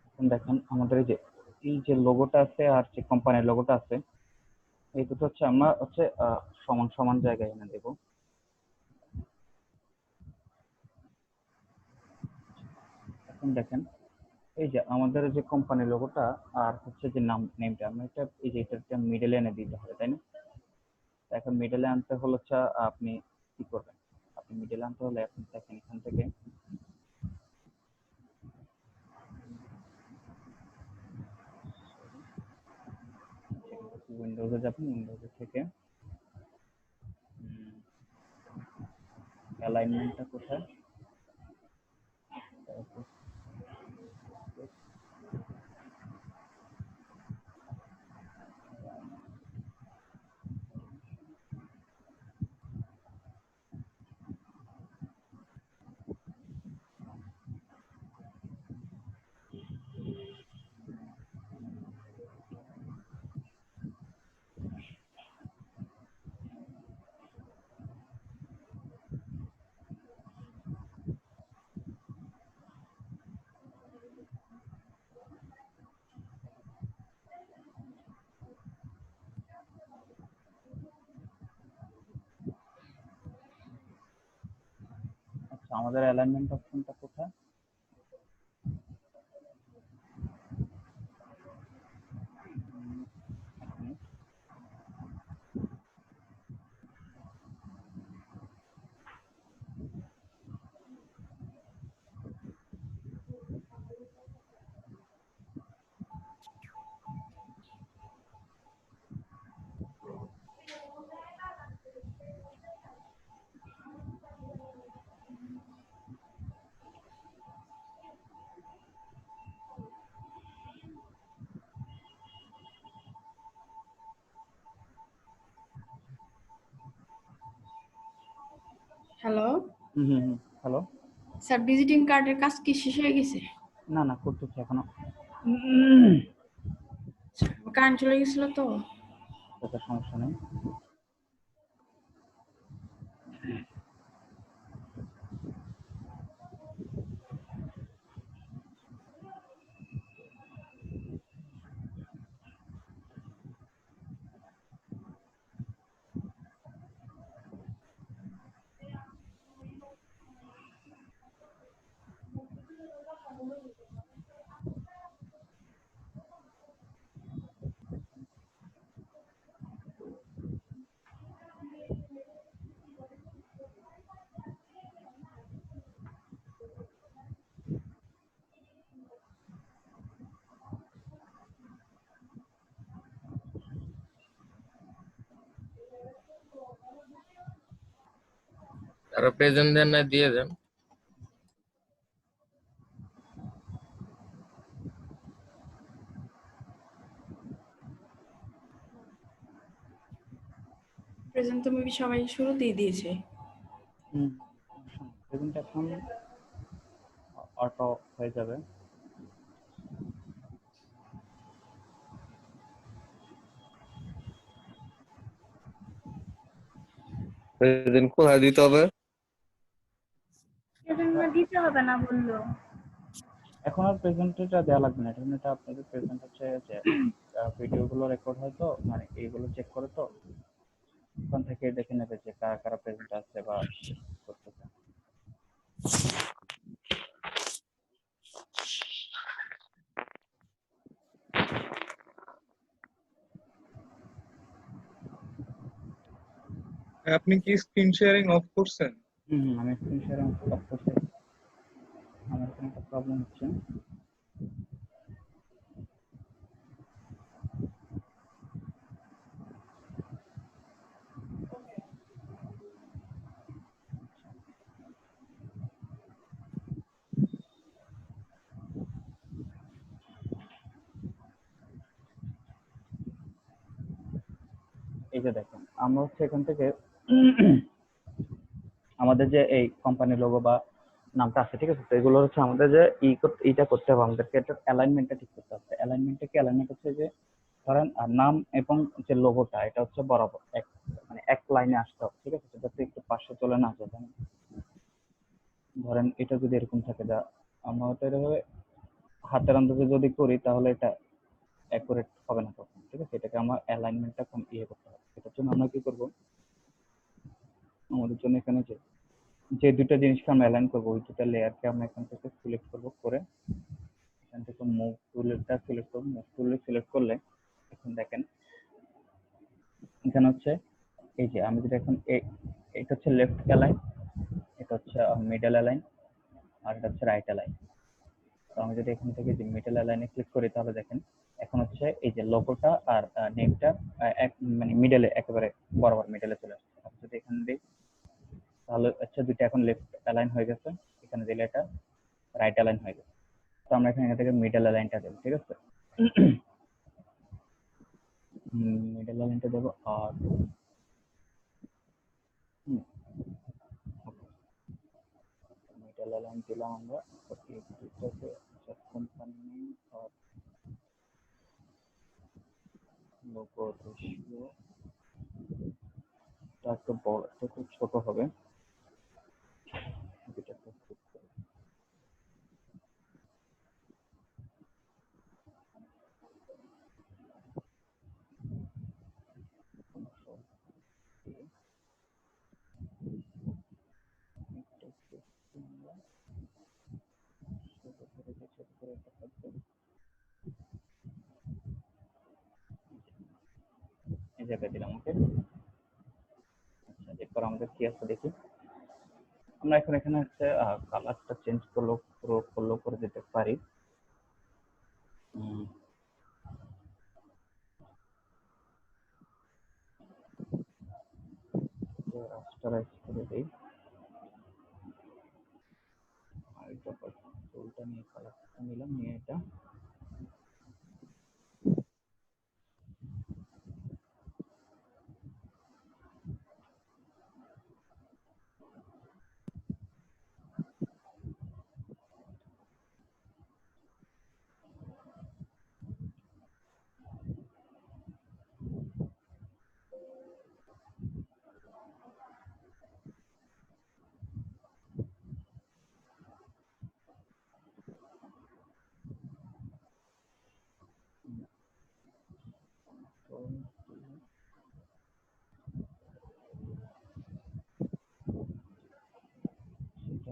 এখন দেখেন আমাদের এই যে লোগোটা আছে আর যে কোম্পানির লোগোটা আছে, এই দুটো হচ্ছে আমরা হচ্ছে সমান সমান জায়গায় এনে দেবো। এখন দেখেন এই যে আমাদের যে কোম্পানি লোগোটা আর হচ্ছে যে নেমটা, আমরা এটা এই যে এটা মিডলে এনে দিতে হবে, তাই না? এখন মিডলে আনতে হলে হচ্ছে আপনি কি করবেন, আপনি মিডলে আনতে হলে আপনি দেখেন এখান থেকে উইন্ডোজে যাবেন, উইন্ডোজে থেকে অ্যালাইনমেন্টটা কোথায়, আচ্ছা আমাদের অ্যালাইনমেন্ট অপশনটা কোথায়? হ্যালো হ্যালো, স্যার, ভিজিটিং কার্ডের কাজ কি শেষ হয়ে গেছে? না না করতেছি এখনো। কারেন্ট চলে গেছিল তো। সেটা সমস্যা নেই। আরো প্রেজেন্ট দেন না, দিয়ে দেন। প্রেজেন্ট তো মেবি সবাই শুরুতেই দিয়েছে। প্রেজেন্ট এখন অটো হয়ে যাবে। প্রেজেন্ট কোথায় দিতে হবে? দিতে হবে না বললো। এখন আর প্রেজেন্টটা দেওয়া লাগবে না, এটা আপনাদের প্রেজেন্ট হচ্ছে যে ভিডিওগুলো রেকর্ড হয় তো, মানে এইগুলো চেক করে তো ওখান থেকে দেখে নেবে যে কারা কারা প্রেজেন্ট আসছে বা করতেছে। আপনি কি স্ক্রিন শেয়ারিং অফ করছেন? আমি স্ক্রিন শেয়ারিং অফ করছি। আমার এখানে একটা প্রবলেম হচ্ছে। এই যে দেখেন আমরা হচ্ছে এখান থেকে আমাদের যে এই কোম্পানি লোগো বা নামটা আছে, ঠিক আছে? তো এগুলো হচ্ছে আমাদের যে এইটা করতে হবে, আমাদেরকে এটা অ্যালাইনমেন্টটা ঠিক করতে হবে। অ্যালাইনমেন্টটা কি? অ্যালাইনমেন্ট হচ্ছে যে ধরেন নাম এবং যে লোগোটা এটা হচ্ছে বরাবর এক, মানে এক লাইনে আসতে হবে, ঠিক আছে? যাতে একটু পাশে চলে না যায়। ধরেন এটা যদি এরকম থাকে, যা আমরা হয়তো এভাবে হাতের আন্দাজে যদি করি তাহলে এটা অ্যাকুরেট হবে না তখন, ঠিক আছে? এটাকে আমার অ্যালাইনমেন্টটা কম করতে হবে। এটার জন্য আমরা কি করব, আমাদের জন্য এখানে যে যে দুটো জিনিসকে আমরা অ্যালাইন করবো ওই দুটো লেয়ারকে আমরা এখান থেকে সিলেক্ট করব, করে এখান থেকে মুভ টুলটা সিলেক্ট করব। মুভ টুলে সিলেক্ট করলে এখন দেখেন এখানে হচ্ছে এই যে আমি যদি এখন এটা হচ্ছে লেফট অ্যালাইন, এটা হচ্ছে মিডল অ্যালাইন, আর এটা হচ্ছে রাইট অ্যালাইন। তো আমি যদি এখান থেকে যে মিডল অ্যালাইনে ক্লিক করি তাহলে দেখেন এখন হচ্ছে এই যে লোগোটা আর নেমটা এক মানে মিডলে, একেবারে বরাবর মিডলে চলে আসছে। আমি যদি এখানে দিই তাহলে হচ্ছে দুইটা এখন লেফট অ্যালাইন হয়ে গেছে, এখানে দিলে এটা রাইট অ্যালাইন হয়ে গেছে। তো আমরা এখানে থেকে মিডল অ্যালাইনটা দেবো, ঠিক আছে? মিডল অ্যালাইনটা দেবো আর মিডল অ্যালাইন দিলাম আমরা। কোম্পানি আর লোগো রেশিও একটু বড়, একটু ছোট হবে। এই জায়গায় দিলাম, ওকে। আচ্ছা, এরপর আমাদের কি আছে দেখি। আমরা এখন এখানে হচ্ছে কালারটা চেঞ্জ করলেও করে দিতে পারি। রাস্টারাইজ করে দিই। আর এটা টুলটা নিয়ে কালারটা নিলাম, নিয়ে এটা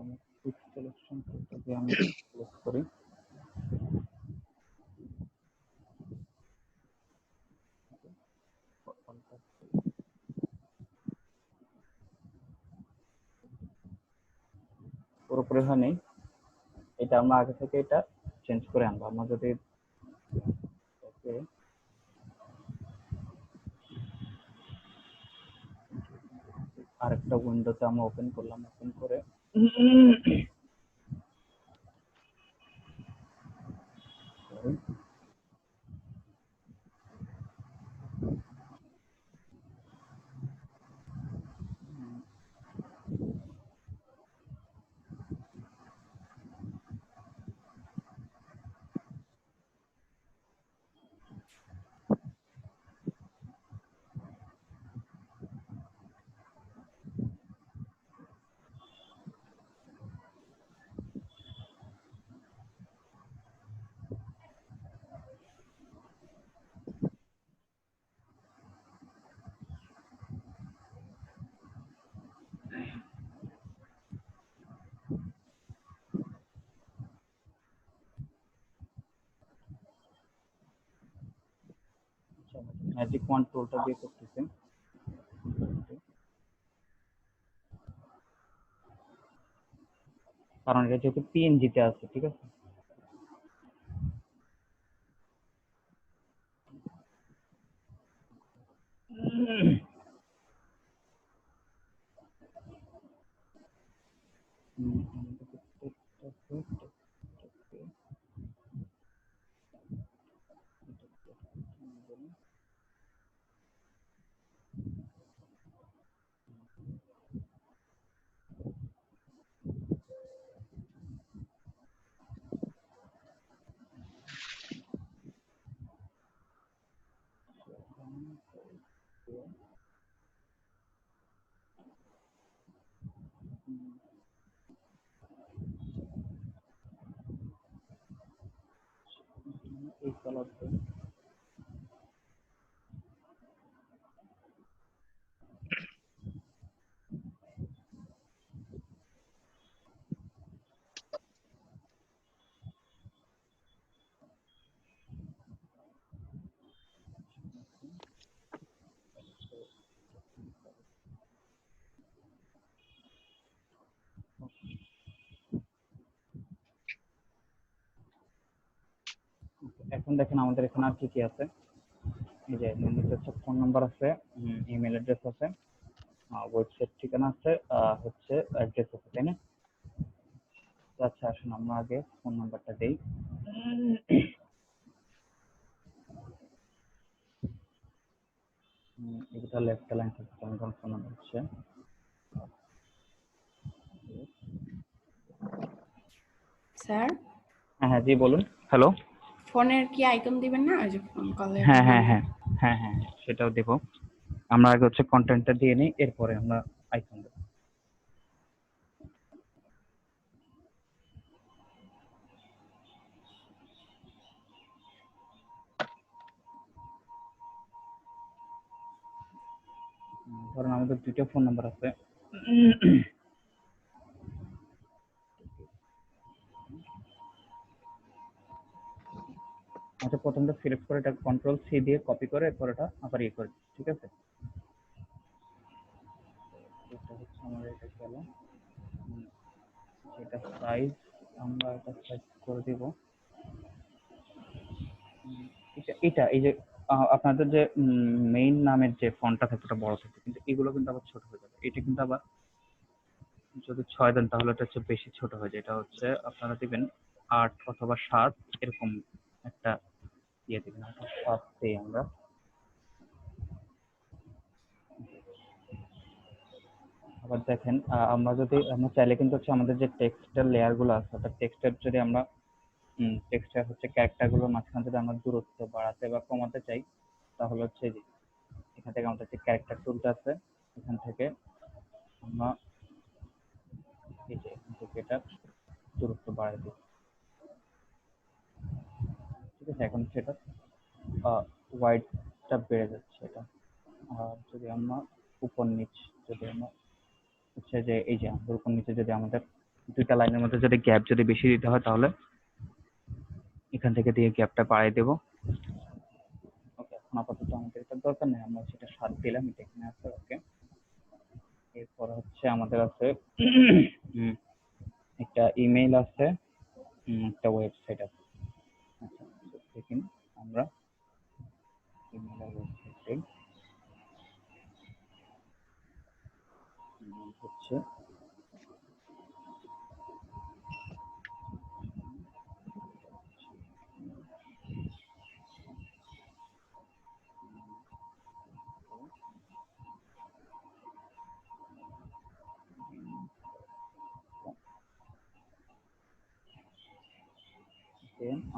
আমি কুইক সিলেকশন থেকে আমি সিলেক্ট করি। পুরোপুরি হয়নি, এটা আমরা আগে থেকে এটা চেঞ্জ করে আনবো। আমরা যদি আরেকটা উইন্ডোতে আমরা ওপেন করলাম, ওপেন করে ম্যাজিক ওয়ান টুলটা দিয়ে করতেছি। কারণ এটা যেহেতু পিএনজিতে আছে, ঠিক আছে? আছে। এখন দেখেন আমাদের এখানে আর কি কি আছে। এই যে নিচে হচ্ছে ফোন নাম্বার আছে, ইমেল অ্যাড্রেস আছে, ওয়েবসাইট ঠিকানা আছে, হচ্ছে অ্যাড্রেস আছে, তাই না? তো আচ্ছা আসুন আমরা আগে ফোন নাম্বারটা দেই। এটা লেফট লাইন থেকে ফোন নাম্বার হচ্ছে। স্যার হ্যাঁ জি বলুন। হ্যালো। ফোনের কি আইকন দিবেন না, ওই যে ফোন কলের? হ্যাঁ হ্যাঁ হ্যাঁ হ্যাঁ হ্যাঁ সেটাও দেবো। আমরা আগে হচ্ছে কন্টেন্টটা দিয়ে নিই, এরপরে আমরা আইকন দেবো। ধরুন আমাদের দুটো ফোন নাম্বার আছে। আচ্ছা প্রথমটা সিলেক্ট করে এটা কন্ট্রোল সি দিয়ে কপি করে এরপর এটা আবার ইয়ে করে, ঠিক আছে? এটা হচ্ছে আমাদের এটা গেল, এটা সাইজ আমরা এটা সাইজ করে দিব। এটা এটা এই যে আপনাদের যে মেইন নামের যে ফন্টটা থাকে ওটা বড় থাকে, কিন্তু এগুলো কিন্তু আবার ছোট হয়ে যাবে। এটা কিন্তু আবার যদি 6 দেন তাহলে এটা হচ্ছে বেশি ছোট হয়ে যায়। এটা হচ্ছে আপনারা দিবেন 8 অথবা 7 এরকম একটা ইয়ে দিবেন। 7 দেই আমরা। আবার দেখেন আমরা যদি আমরা চাইলে কিন্তু হচ্ছে আমাদের যে টেক্সটের লেয়ার গুলো আছে অর্থাৎ টেক্সটের যদি আমরা টেক্সটের হচ্ছে ক্যারেক্টার গুলোর মাঝখানে যদি আমরা দূরত্ব বাড়াতে বা কমাতে চাই তাহলে হচ্ছে যে এখান থেকে আমাদের যে ক্যারেক্টার টুলটা আছে এখান থেকে আমরা এই যে এখান থেকে এটা দূরত্ব বাড়াই দিই, ঠিক আছে? এখন সেটা ওয়াইডটা বেড়ে যাচ্ছে এটা। আর যদি আমরা উপর নিচ যদি আমরা হচ্ছে যে এই যে আমাদের উপর নিচে যদি আমাদের দুইটা লাইনের মধ্যে যদি গ্যাপ যদি বেশি দিতে হয় তাহলে এখান থেকে দিয়ে গ্যাপটা বাড়াই দেবো। ওকে, এখন আপাতত আমাদের এটা দরকার নেই, আমরা সেটা 7 দিলাম, এটা এখানে আছে। ওকে, এরপর হচ্ছে আমাদের আছে একটা ইমেইল আছে, একটা ওয়েবসাইট আছে। আচ্ছা দেখুন আমরা ইমেইল আর ওয়েবসাইট হচ্ছে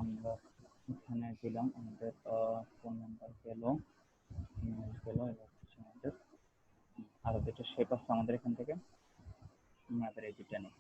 আমরা এখানে দিলাম আমাদের ফোন নাম্বার গেল, ইমেল গেল, এবার হচ্ছে আমাদের আরো দুটো শেপ আছে আমাদের এখান থেকে, আমাদের এই দুটো নেই।